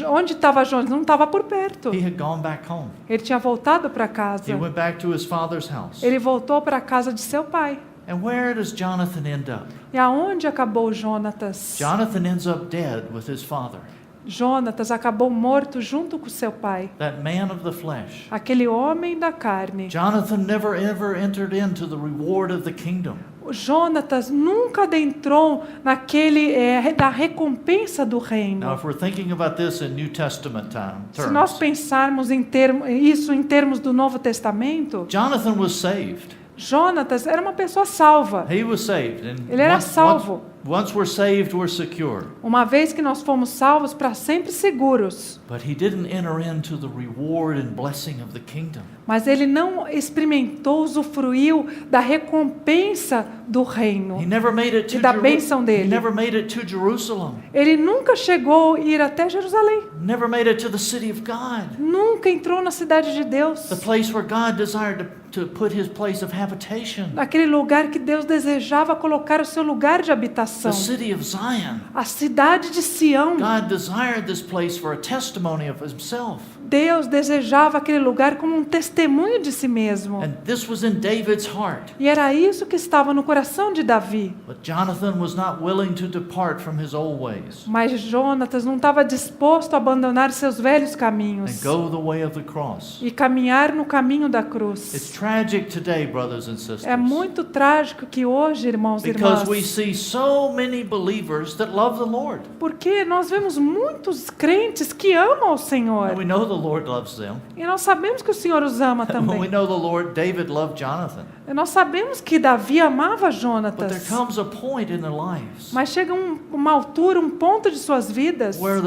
Speaker 2: onde estava Jonas? Não estava por perto.
Speaker 1: He had gone back home.
Speaker 2: Ele tinha voltado para casa.
Speaker 1: He went back to his father's house.
Speaker 2: Ele voltou para a casa de seu pai.
Speaker 1: And where does Jonathan end up?
Speaker 2: E aonde acabou Jonatas?
Speaker 1: Jonathan ends up dead with his father,
Speaker 2: Jonatas acabou morto junto com seu pai.
Speaker 1: that man of the flesh.
Speaker 2: Aquele homem da carne.
Speaker 1: Jonathan never ever entered into the reward of the kingdom.
Speaker 2: Jonatas nunca adentrou naquele da recompensa do
Speaker 1: Now,
Speaker 2: reino.
Speaker 1: if we're thinking about this in New Testament
Speaker 2: Se nós
Speaker 1: terms,
Speaker 2: pensarmos isso em termos do Novo Testamento,
Speaker 1: Jonathan was saved.
Speaker 2: Jonatas era uma pessoa salva.
Speaker 1: He was saved. And
Speaker 2: Ele era salvo.
Speaker 1: once we're saved, we're secure.
Speaker 2: Uma vez que nós fomos salvos, para sempre seguros.
Speaker 1: But he didn't enter into the reward and blessing of the kingdom.
Speaker 2: Mas ele não experimentou, usufruiu da recompensa do reino.
Speaker 1: He never made it to
Speaker 2: E da bênção
Speaker 1: He
Speaker 2: dele.
Speaker 1: never made it to Jerusalem.
Speaker 2: Ele nunca chegou a ir até Jerusalém.
Speaker 1: Never made it to the city of God.
Speaker 2: Nunca entrou na cidade de Deus.
Speaker 1: The place where God desired to put his place of habitation.
Speaker 2: Naquele lugar que Deus desejava colocar o seu lugar de
Speaker 1: The
Speaker 2: habitação.
Speaker 1: city of Zion.
Speaker 2: A cidade de Sião.
Speaker 1: God desired this place for a testimony of himself.
Speaker 2: Deus desejava aquele lugar como um testemunho de si mesmo.
Speaker 1: And this was in David's heart.
Speaker 2: E era isso que estava no coração de Davi.
Speaker 1: But Jonathan was not willing to depart from his old ways
Speaker 2: Mas Jonatas não estava disposto a abandonar seus velhos
Speaker 1: and
Speaker 2: caminhos
Speaker 1: go the way of the cross.
Speaker 2: e caminhar no caminho da
Speaker 1: It's
Speaker 2: cruz.
Speaker 1: tragic today, brothers and sisters,
Speaker 2: É muito trágico que hoje, irmãos e
Speaker 1: because we
Speaker 2: irmãs,
Speaker 1: see so many believers that love the Lord.
Speaker 2: porque nós vemos muitos crentes que amam o
Speaker 1: And
Speaker 2: Senhor.
Speaker 1: we know the Lord loves them.
Speaker 2: E nós sabemos que o Senhor os ama
Speaker 1: We
Speaker 2: também.
Speaker 1: know the Lord, David loved Jonathan.
Speaker 2: E nós sabemos que Davi amava
Speaker 1: But there
Speaker 2: Jonatas.
Speaker 1: comes a point in their lives
Speaker 2: Mas chega uma altura, um ponto de suas vidas,
Speaker 1: where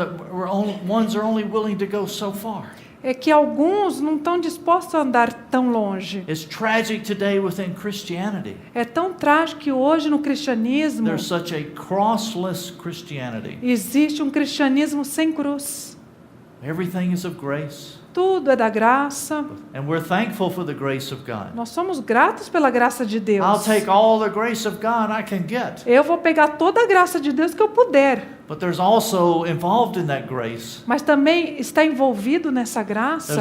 Speaker 1: ones are only willing to go so far.
Speaker 2: é que alguns não estão dispostos a andar tão longe.
Speaker 1: It's tragic today within Christianity.
Speaker 2: É tão trágico que hoje no cristianismo
Speaker 1: There's such a crossless Christianity.
Speaker 2: existe um cristianismo sem cruz.
Speaker 1: Everything is of grace.
Speaker 2: Tudo é da graça.
Speaker 1: And we're thankful for the grace of God.
Speaker 2: Nós somos gratos pela graça de
Speaker 1: I'll
Speaker 2: Deus.
Speaker 1: take all the grace of God I can get.
Speaker 2: Eu vou pegar toda a graça de Deus que eu puder.
Speaker 1: But there's also involved in that grace,
Speaker 2: Mas também está envolvido nessa
Speaker 1: there's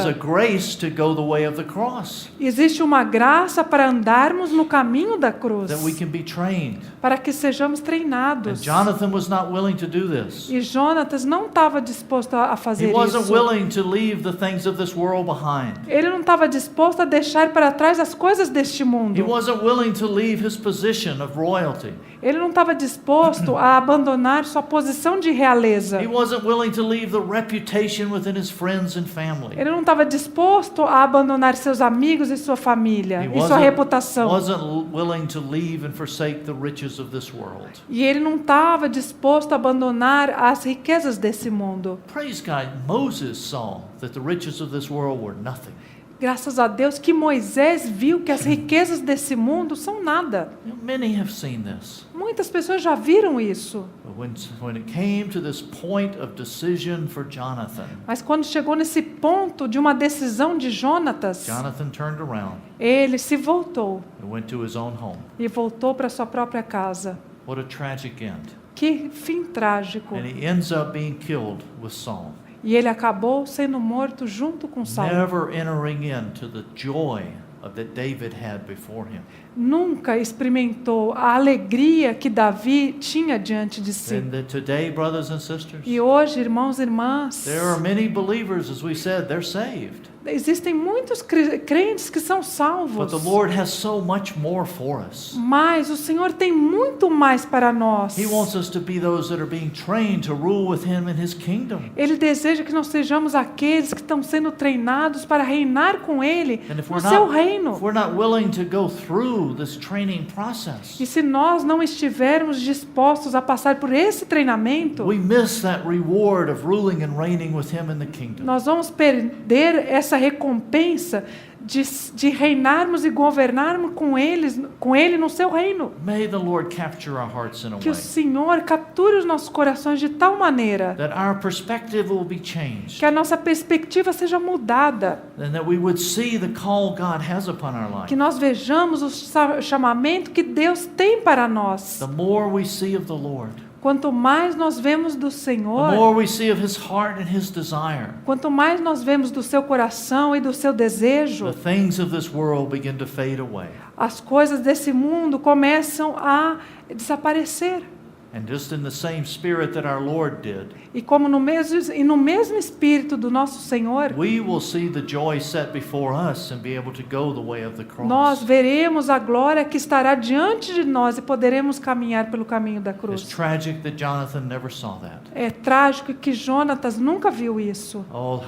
Speaker 1: a
Speaker 2: graça.
Speaker 1: grace to go the way of the cross,
Speaker 2: Existe uma graça para andarmos no caminho da
Speaker 1: that
Speaker 2: cruz,
Speaker 1: we can be trained.
Speaker 2: para que sejamos
Speaker 1: And
Speaker 2: treinados.
Speaker 1: Jonathan was not willing to do this.
Speaker 2: E Jonatas não estava disposto a
Speaker 1: He
Speaker 2: fazer
Speaker 1: wasn't
Speaker 2: isso.
Speaker 1: willing to leave the things of this world behind.
Speaker 2: Ele não estava disposto a deixar para trás as coisas deste
Speaker 1: He
Speaker 2: mundo.
Speaker 1: wasn't willing to leave his position of royalty.
Speaker 2: Ele não estava disposto a abandonar sua posição de realeza.
Speaker 1: He wasn't willing to leave the reputation within his friends and family.
Speaker 2: Ele não estava disposto a abandonar seus amigos e sua família
Speaker 1: He
Speaker 2: e sua reputação.
Speaker 1: wasn't willing to leave and forsake the riches of this world.
Speaker 2: E ele não estava disposto a abandonar as riquezas desse mundo.
Speaker 1: Praise God, Moses saw that the riches of this world were nothing.
Speaker 2: Graças a Deus que Moisés viu que as riquezas desse mundo são nada.
Speaker 1: Many have seen this.
Speaker 2: Muitas pessoas já viram isso.
Speaker 1: But when it came to this point of decision for Jonathan,
Speaker 2: Mas quando chegou nesse ponto de uma decisão de Jonatas,
Speaker 1: Jonathan turned around
Speaker 2: ele se voltou
Speaker 1: and went to his own home.
Speaker 2: e voltou para sua própria casa.
Speaker 1: What a tragic end.
Speaker 2: Que fim trágico.
Speaker 1: And he ends up being killed with Saul,
Speaker 2: E ele acabou sendo morto junto com Saul.
Speaker 1: never entering into the joy that David had before him.
Speaker 2: Nunca experimentou a alegria que Davi tinha diante de si.
Speaker 1: And that today, brothers and sisters,
Speaker 2: E hoje, irmãos e irmãs,
Speaker 1: there are many believers, as we said, they're saved.
Speaker 2: existem muitos crentes que são
Speaker 1: But
Speaker 2: salvos.
Speaker 1: the Lord has so much more for us.
Speaker 2: Mas o Senhor tem muito mais para nós.
Speaker 1: He wants us to be those that are being trained to rule with Him in His kingdom.
Speaker 2: Ele deseja que nós sejamos aqueles que estão sendo treinados para reinar com Ele
Speaker 1: And if
Speaker 2: no seu
Speaker 1: if
Speaker 2: reino.
Speaker 1: we're not willing to go through this training process,
Speaker 2: E se nós não estivermos dispostos a passar por esse treinamento,
Speaker 1: we miss that reward of ruling and reigning with Him in the kingdom.
Speaker 2: nós vamos perder essa recompensa de reinarmos e governarmos com Ele no seu reino.
Speaker 1: May the Lord capture our hearts in a
Speaker 2: Que o
Speaker 1: way
Speaker 2: Senhor capture os nossos corações de tal maneira
Speaker 1: that our perspective will be changed,
Speaker 2: que a nossa perspectiva seja mudada,
Speaker 1: and that we would see the call God has upon our life.
Speaker 2: que nós vejamos o chamamento que Deus tem para nós.
Speaker 1: The more we see of the Lord,
Speaker 2: Quanto mais nós vemos do
Speaker 1: the
Speaker 2: Senhor,
Speaker 1: more we see of His heart and His desire,
Speaker 2: quanto mais nós vemos do seu coração e do seu desejo,
Speaker 1: the things of this world begin to fade away.
Speaker 2: as coisas desse mundo começam a desaparecer.
Speaker 1: And just in the same spirit that our Lord did,
Speaker 2: E como no mesmo espírito do nosso Senhor,
Speaker 1: we will see the joy set before us and be able to go the way of the
Speaker 2: nós
Speaker 1: cross.
Speaker 2: veremos a glória que estará diante de nós e poderemos caminhar pelo caminho da
Speaker 1: It's
Speaker 2: cruz.
Speaker 1: tragic that Jonathan never saw that.
Speaker 2: É trágico que Jonatas nunca viu isso.
Speaker 1: Oh,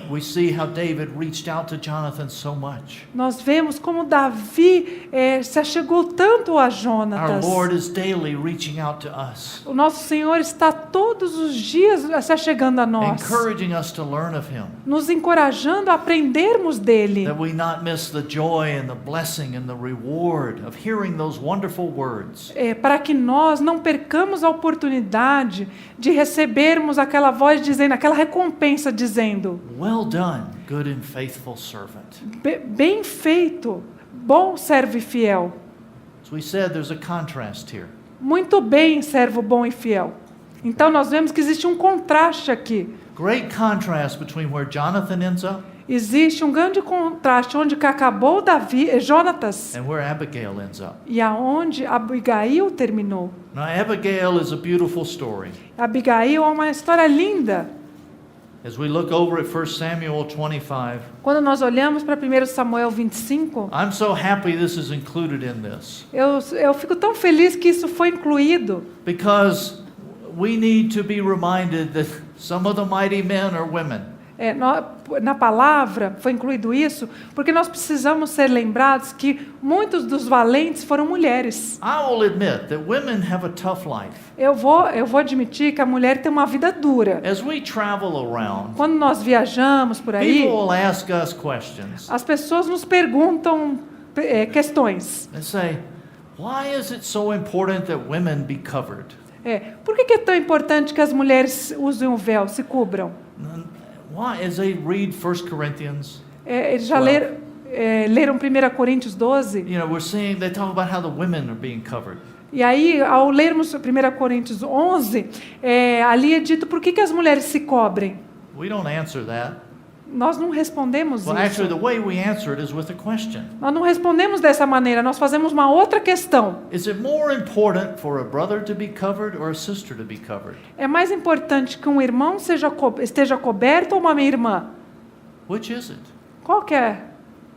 Speaker 1: we see how David reached out to Jonathan so much.
Speaker 2: Nós vemos como Davi se achegou tanto a
Speaker 1: Our
Speaker 2: Jonatas.
Speaker 1: Lord is daily reaching out to us,
Speaker 2: O nosso Senhor está todos os dias se achegando a nós,
Speaker 1: encouraging us to learn of Him,
Speaker 2: nos encorajando a aprendermos dele,
Speaker 1: that we not miss the joy and the blessing and the reward of hearing those wonderful words.
Speaker 2: para que nós não percamos a oportunidade de recebermos aquela voz dizendo, aquela recompensa dizendo,
Speaker 1: Well done, good and faithful servant.
Speaker 2: bem feito, bom servo e fiel.
Speaker 1: As we said, there's a contrast here.
Speaker 2: Muito bem, servo bom e fiel. Então nós vemos que existe um contraste aqui.
Speaker 1: Great contrast between where Jonathan ends up
Speaker 2: Existe um grande contraste onde que acabou Jonatas
Speaker 1: and where Abigail ends up.
Speaker 2: e aonde Abigail terminou.
Speaker 1: Now, Abigail is a beautiful story.
Speaker 2: Abigail é uma história linda.
Speaker 1: As we look over at 1 Samuel 25,
Speaker 2: Quando nós olhamos para 1 Samuel 25,
Speaker 1: I'm so happy this is included in this,
Speaker 2: eu fico tão feliz que isso foi incluído,
Speaker 1: because we need to be reminded that some of the mighty men are women.
Speaker 2: na palavra foi incluído isso, porque nós precisamos ser lembrados que muitos dos valentes foram mulheres.
Speaker 1: I will admit that women have a tough life.
Speaker 2: Eu vou admitir que a mulher tem uma vida dura.
Speaker 1: As we travel around,
Speaker 2: Quando nós viajamos por aí,
Speaker 1: people will ask us questions
Speaker 2: as pessoas nos perguntam questões.
Speaker 1: and say, why is it so important that women be covered?
Speaker 2: Por que é tão importante que as mulheres usem o véu, se cubram?
Speaker 1: Why, as they read 1 Corinthians,
Speaker 2: Eles já
Speaker 1: Well.
Speaker 2: leram 1 Coríntios 12?
Speaker 1: we're seeing, they talk about how the women are being covered.
Speaker 2: E aí, ao lermos 1 Coríntios 11, ali é dito por que as mulheres se cobrem.
Speaker 1: We don't answer that.
Speaker 2: Nós não respondemos
Speaker 1: Well, actually,
Speaker 2: isso.
Speaker 1: the way we answer it is with a question.
Speaker 2: Nós não respondemos dessa maneira, nós fazemos uma outra questão.
Speaker 1: Is it more important for a brother to be covered or a sister to be covered?
Speaker 2: É mais importante que um irmão esteja coberto ou uma irmã?
Speaker 1: Which is it?
Speaker 2: Qual que é?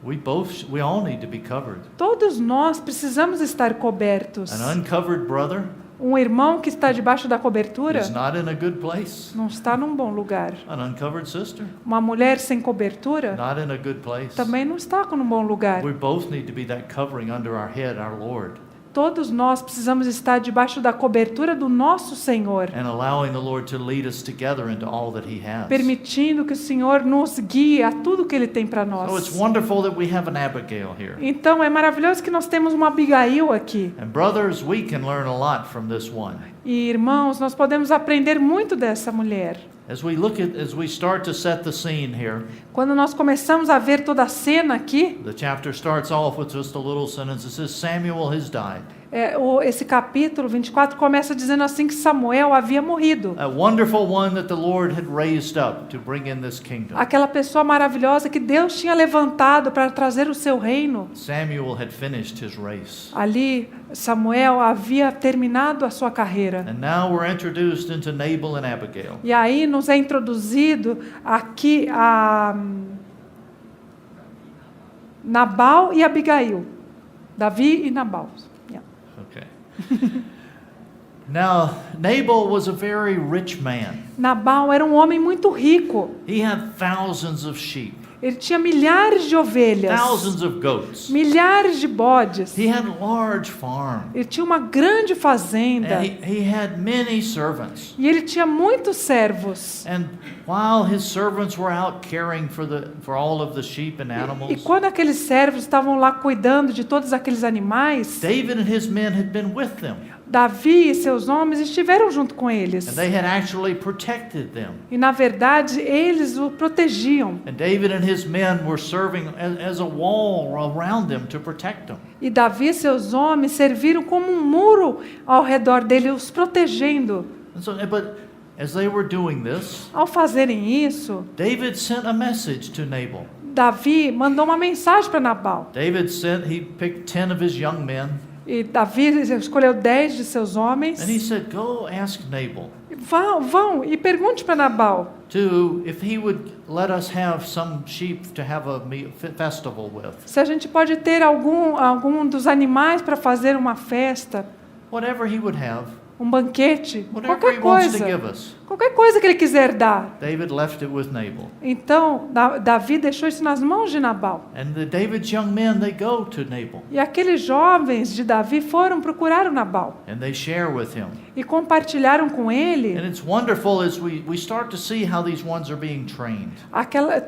Speaker 1: We all need to be covered.
Speaker 2: Todos nós precisamos estar cobertos.
Speaker 1: An uncovered brother
Speaker 2: Um irmão que está debaixo da cobertura
Speaker 1: is not in a good place.
Speaker 2: não está num bom lugar.
Speaker 1: An uncovered sister,
Speaker 2: Uma mulher sem cobertura
Speaker 1: not in a good place.
Speaker 2: também não está num bom lugar.
Speaker 1: We both need to be that covering under our head, our Lord,
Speaker 2: Todos nós precisamos estar debaixo da cobertura do nosso Senhor,
Speaker 1: and allowing the Lord to lead us together into all that He has.
Speaker 2: permitindo que o Senhor nos guie a tudo que Ele tem para
Speaker 1: So it's
Speaker 2: nós.
Speaker 1: wonderful that we have an Abigail here.
Speaker 2: Então é maravilhoso que nós temos uma Abigail aqui.
Speaker 1: And brothers, we can learn a lot from this one.
Speaker 2: E irmãos, nós podemos aprender muito dessa mulher.
Speaker 1: As we start to set the scene here,
Speaker 2: Quando nós começamos a ver toda a cena aqui,
Speaker 1: the chapter starts off with just a little sentence that says, Samuel has died.
Speaker 2: esse capítulo 24 começa dizendo assim que Samuel havia morrido.
Speaker 1: A wonderful one that the Lord had raised up to bring in this kingdom.
Speaker 2: Aquela pessoa maravilhosa que Deus tinha levantado para trazer o seu reino.
Speaker 1: Samuel had finished his race.
Speaker 2: Ali, Samuel havia terminado a sua carreira.
Speaker 1: And now we're introduced into Nabal and Abigail.
Speaker 2: E aí nos é introduzido aqui a Nabal e Abigail. Davi e Nabal. Yeah.
Speaker 1: Okay. Now, Nabal was a very rich man.
Speaker 2: Nabal era um homem muito rico.
Speaker 1: He had thousands of sheep,
Speaker 2: Ele tinha milhares de ovelhas,
Speaker 1: thousands of goats.
Speaker 2: milhares de bodes.
Speaker 1: He had a large farm.
Speaker 2: Ele tinha uma grande fazenda.
Speaker 1: And he had many servants.
Speaker 2: E ele tinha muitos servos.
Speaker 1: And while his servants were out caring for all of the sheep and
Speaker 2: E
Speaker 1: animals,
Speaker 2: quando aqueles servos estavam lá cuidando de todos aqueles animais,
Speaker 1: David and his men had been with them.
Speaker 2: Davi e seus homens estiveram junto com eles.
Speaker 1: And they had actually protected them.
Speaker 2: E na verdade, eles o protegiam.
Speaker 1: And David and his men were serving as a wall around them to protect them.
Speaker 2: E Davi e seus homens serviram como um muro ao redor dele, os protegendo.
Speaker 1: And so, but as they were doing this,
Speaker 2: Ao fazerem isso,
Speaker 1: David sent a message to Nabal.
Speaker 2: Davi mandou uma mensagem para Nabal.
Speaker 1: He picked 10 of his young men,
Speaker 2: E Davi escolheu 10 de seus homens.
Speaker 1: and he said, "Go ask Nabal
Speaker 2: Vão e pergunte para Nabal
Speaker 1: if he would let us have some sheep to have a festival with.
Speaker 2: se a gente pode ter algum dos animais para fazer uma festa,
Speaker 1: Whatever he would have,
Speaker 2: um banquete,
Speaker 1: whatever
Speaker 2: qualquer
Speaker 1: he wants to
Speaker 2: coisa.
Speaker 1: give us."
Speaker 2: Qualquer coisa que ele quiser dar.
Speaker 1: David left it with Nabal.
Speaker 2: Então, Davi deixou isso nas mãos de Nabal.
Speaker 1: And David's young men, they go to Nabal,
Speaker 2: E aqueles jovens de Davi foram procurar o Nabal
Speaker 1: and they share with him.
Speaker 2: e compartilharam com ele
Speaker 1: And it's wonderful as we start to see how these ones are being trained.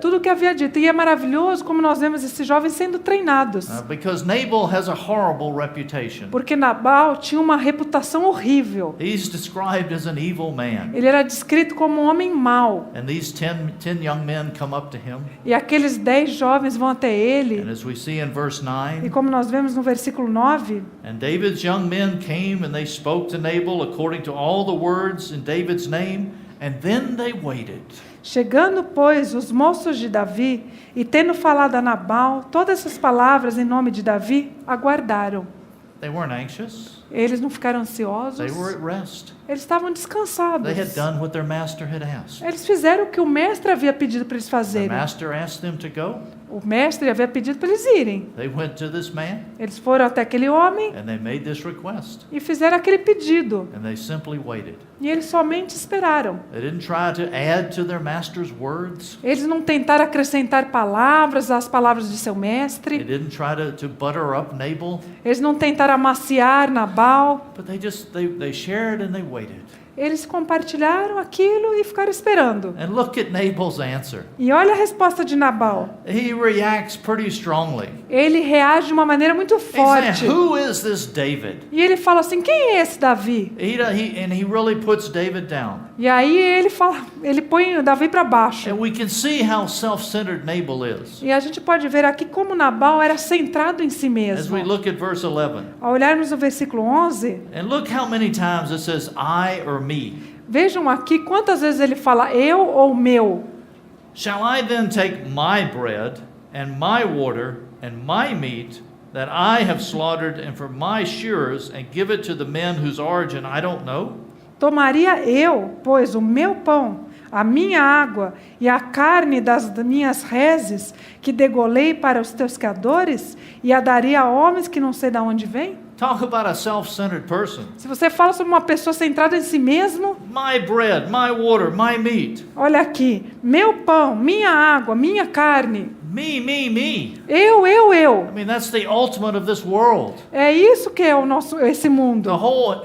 Speaker 2: tudo que havia dito. E é maravilhoso como nós vemos esses jovens sendo treinados.
Speaker 1: Because Nabal has a horrible reputation.
Speaker 2: Porque Nabal tinha uma reputação horrível.
Speaker 1: He's described as an evil man.
Speaker 2: Ele era descrito como um homem mau.
Speaker 1: And these 10 young men come up to him.
Speaker 2: E aqueles 10 jovens vão até
Speaker 1: And
Speaker 2: ele.
Speaker 1: as we see in verse
Speaker 2: E
Speaker 1: 9,
Speaker 2: como nós vemos no versículo 9,
Speaker 1: and David's young men came and they spoke to Nabal according to all the words in David's name, and then they waited.
Speaker 2: chegando, pois, os moços de Davi, e tendo falado a Nabal todas essas palavras em nome de Davi, aguardaram.
Speaker 1: They weren't anxious.
Speaker 2: Eles não ficaram ansiosos.
Speaker 1: They were at rest.
Speaker 2: Eles estavam descansados.
Speaker 1: They had done what their master had asked.
Speaker 2: Eles fizeram o que o mestre havia pedido para eles
Speaker 1: The
Speaker 2: fazerem.
Speaker 1: master asked them to go.
Speaker 2: O mestre havia pedido para eles irem.
Speaker 1: They went to this man
Speaker 2: Eles foram até aquele homem
Speaker 1: and they made this request.
Speaker 2: e fizeram aquele pedido.
Speaker 1: And they simply waited.
Speaker 2: E eles somente esperaram.
Speaker 1: They didn't try to add to their master's words.
Speaker 2: Eles não tentaram acrescentar palavras às palavras de seu
Speaker 1: They
Speaker 2: mestre.
Speaker 1: didn't try to butter up Nabal.
Speaker 2: Eles não tentaram amaciar Nabal.
Speaker 1: But they shared and they waited.
Speaker 2: Eles compartilharam aquilo e ficaram esperando.
Speaker 1: And look at Nabal's answer.
Speaker 2: E olha a resposta de Nabal.
Speaker 1: He reacts pretty strongly.
Speaker 2: Ele reage de uma maneira muito
Speaker 1: He says,
Speaker 2: forte.
Speaker 1: "Who is this David?"
Speaker 2: E ele fala assim: quem é esse Davi?
Speaker 1: And he really puts David down.
Speaker 2: E aí ele põe o Davi para baixo.
Speaker 1: And we can see how self-centered Nabal is.
Speaker 2: E a gente pode ver aqui como Nabal era centrado em si
Speaker 1: As
Speaker 2: mesmo.
Speaker 1: we look at verse 11.
Speaker 2: Ao olharmos o versículo 11,
Speaker 1: And look how many times it says I or me.
Speaker 2: vejam aqui quantas vezes ele fala eu ou meu.
Speaker 1: Shall I then take my bread and my water and my meat that I have slaughtered and for my shearers and give it to the men whose origin I don't know?
Speaker 2: Tomaria eu, pois, o meu pão, a minha água e a carne das minhas reses que degolei para os teus criadores e a daria a homens que não sei de onde vêm?
Speaker 1: Talk about a self-centered person.
Speaker 2: Se você fala sobre uma pessoa centrada em si mesmo,
Speaker 1: My bread, my water, my meat.
Speaker 2: olha aqui, meu pão, minha água, minha carne,
Speaker 1: Me, me, me.
Speaker 2: eu.
Speaker 1: I mean, that's the ultimate of this world.
Speaker 2: É isso que é esse mundo.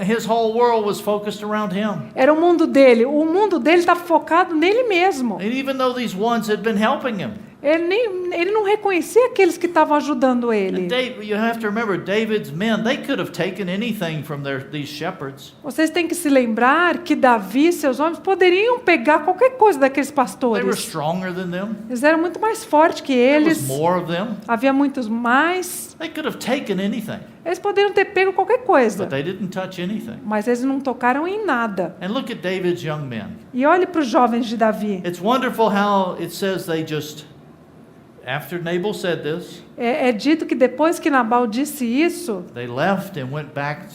Speaker 1: His whole world was focused around him.
Speaker 2: Era o mundo dele. O mundo dele está focado nele mesmo.
Speaker 1: And even though these ones had been helping him.
Speaker 2: Ele não reconhecia aqueles que estavam ajudando ele.
Speaker 1: You have to remember, David's men, they could have taken anything from these shepherds.
Speaker 2: Vocês têm que se lembrar que Davi e seus homens poderiam pegar qualquer coisa daqueles
Speaker 1: They were
Speaker 2: pastores.
Speaker 1: stronger than them.
Speaker 2: Eles eram muito mais fortes que
Speaker 1: There was
Speaker 2: eles.
Speaker 1: more of them.
Speaker 2: Havia muitos mais
Speaker 1: They could have taken anything,
Speaker 2: Eles poderiam ter pego qualquer coisa,
Speaker 1: but they didn't touch anything.
Speaker 2: mas eles não tocaram em nada.
Speaker 1: And look at David's young men.
Speaker 2: E olhe para os jovens de Davi.
Speaker 1: It's wonderful how it says they just, after Nabal said this,
Speaker 2: É dito que depois que Nabal disse isso,
Speaker 1: they left and went back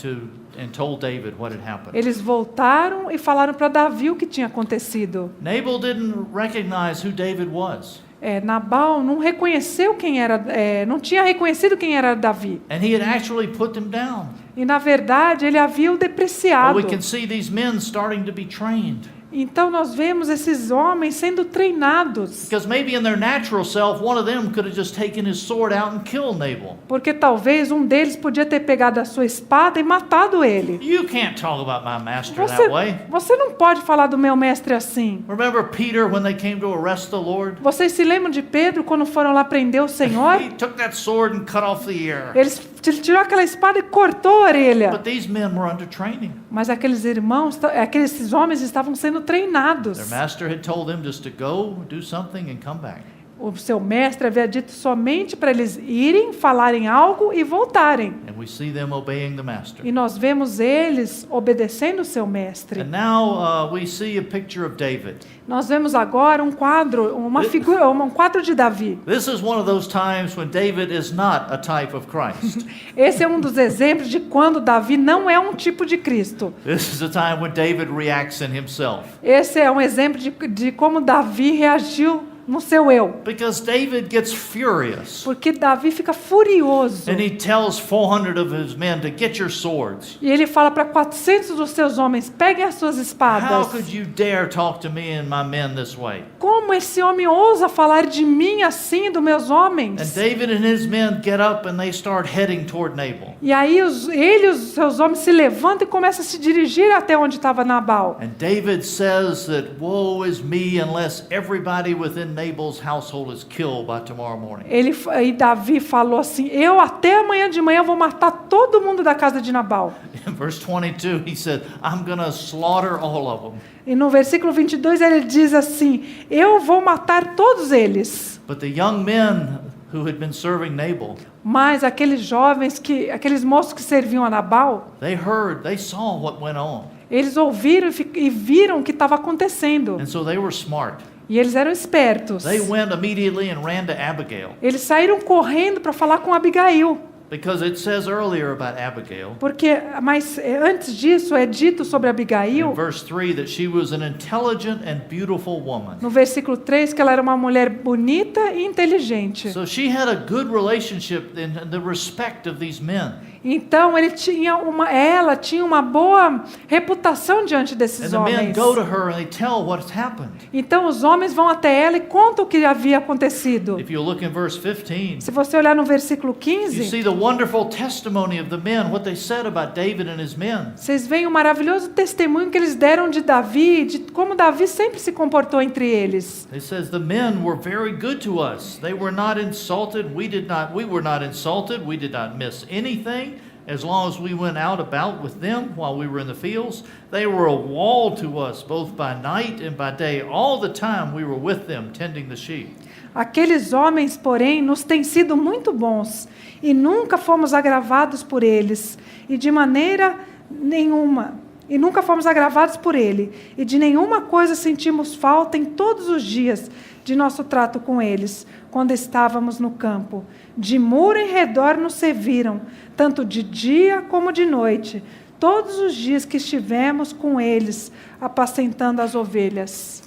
Speaker 1: and told David what had happened.
Speaker 2: eles voltaram e falaram para Davi o que tinha acontecido.
Speaker 1: Nabal didn't recognize who David was.
Speaker 2: Nabal não reconheceu quem era, não tinha reconhecido quem era Davi.
Speaker 1: And he had actually put them down.
Speaker 2: E na verdade ele havia o
Speaker 1: But
Speaker 2: depreciado.
Speaker 1: we can see these men starting to be trained.
Speaker 2: Então nós vemos esses homens sendo treinados.
Speaker 1: Because maybe in their natural self, one of them could have just taken his sword out and killed Nabal.
Speaker 2: Porque talvez um deles podia ter pegado a sua espada e matado ele.
Speaker 1: You can't talk about my master that way.
Speaker 2: Você não pode falar do meu mestre assim.
Speaker 1: Remember Peter when they came to arrest the Lord?
Speaker 2: Vocês se lembram de Pedro quando foram lá prender o Senhor?
Speaker 1: He took that sword and cut off the ear.
Speaker 2: Ele tirou aquela espada e cortou a orelha.
Speaker 1: But these men were under training.
Speaker 2: Mas aqueles homens estavam sendo treinados.
Speaker 1: Their master had told them just to go, do something, and come back.
Speaker 2: O seu mestre havia dito somente para eles irem, falarem algo e voltarem.
Speaker 1: And we see them obeying the master.
Speaker 2: E nós vemos eles obedecendo o seu mestre.
Speaker 1: And now we see a picture of David.
Speaker 2: Nós vemos agora um quadro, um quadro de Davi.
Speaker 1: This is one of those times when David is not a type of Christ.
Speaker 2: Esse é um dos exemplos de quando Davi não é um tipo de Cristo.
Speaker 1: This is a time when David reacts in himself.
Speaker 2: Esse é um exemplo de como Davi reagiu no seu eu.
Speaker 1: Because David gets furious.
Speaker 2: Porque Davi fica furioso.
Speaker 1: And he tells 400 of his men to get your swords.
Speaker 2: E ele fala para 400 dos seus homens, peguem as suas
Speaker 1: How
Speaker 2: espadas.
Speaker 1: could you dare talk to me and my men this way?
Speaker 2: Como esse homem ousa falar de mim assim, dos meus
Speaker 1: And
Speaker 2: homens?
Speaker 1: David and his men get up and they start heading toward Nabal.
Speaker 2: E aí ele e os seus homens se levantam e começam a se dirigir até onde estava Nabal.
Speaker 1: And David says that woe is me unless everybody within Nabal's household is killed by tomorrow morning.
Speaker 2: E Davi falou assim, eu até amanhã de manhã vou matar todo mundo da casa de Nabal.
Speaker 1: In verse 22 he said, I'm going to slaughter all of them.
Speaker 2: E no versículo 22 ele diz assim, eu vou matar todos eles.
Speaker 1: But the young men who had been serving Nabal,
Speaker 2: Mas aqueles moços que serviam a Nabal,
Speaker 1: they saw what went on.
Speaker 2: eles ouviram e viram o que estava acontecendo.
Speaker 1: And so they were smart.
Speaker 2: E eles eram espertos.
Speaker 1: They went immediately and ran to Abigail.
Speaker 2: Eles saíram correndo para falar com Abigail.
Speaker 1: Because it says earlier about Abigail,
Speaker 2: Mas antes disso é dito sobre
Speaker 1: in
Speaker 2: Abigail,
Speaker 1: verse 3, that she was an intelligent and beautiful woman.
Speaker 2: no versículo 3, que ela era uma mulher bonita e inteligente.
Speaker 1: So she had a good relationship in the respect of these men.
Speaker 2: Então ela tinha uma boa reputação diante desses
Speaker 1: And the men
Speaker 2: homens.
Speaker 1: go to her and they tell what's happened.
Speaker 2: Então os homens vão até ela e contam o que havia acontecido.
Speaker 1: If you look in verse 15,
Speaker 2: Se você olhar no versículo
Speaker 1: you
Speaker 2: 15,
Speaker 1: see the wonderful testimony of the men, what they said about David and his men.
Speaker 2: vocês veem o maravilhoso testemunho que eles deram de Davi, de como Davi sempre se comportou entre eles.
Speaker 1: It says the men were very good to us. They were not insulted. We were not insulted. We did not miss anything. As long as we went out about with them while we were in the fields, they were a wall to us both by night and by day. All the time we were with them tending the sheep.
Speaker 2: Aqueles homens, porém, nos têm sido muito bons, e nunca fomos agravados por eles, e de maneira nenhuma, e nunca fomos agravados por ele, e de nenhuma coisa sentimos falta em todos os dias de nosso trato com eles, quando estávamos no campo. De muro em redor nos serviram, tanto de dia como de noite, todos os dias que estivemos com eles, apacentando as ovelhas.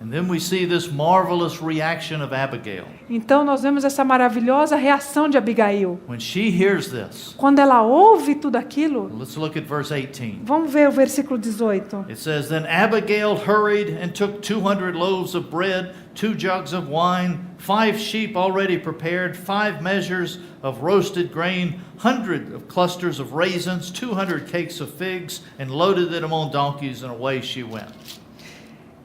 Speaker 1: And then we see this marvelous reaction of Abigail.
Speaker 2: Então nós vemos essa maravilhosa reação de Abigail.
Speaker 1: When she hears this,
Speaker 2: Quando ela ouve tudo aquilo,
Speaker 1: let's look at verse 18.
Speaker 2: vamos ver o versículo 18.
Speaker 1: It says, Then Abigail hurried and took 200 loaves of bread, 2 jugs of wine, 5 sheep already prepared, 5 measures of roasted grain, 100 of clusters of raisins, 200 cakes of figs, and loaded them on donkeys, and away she went.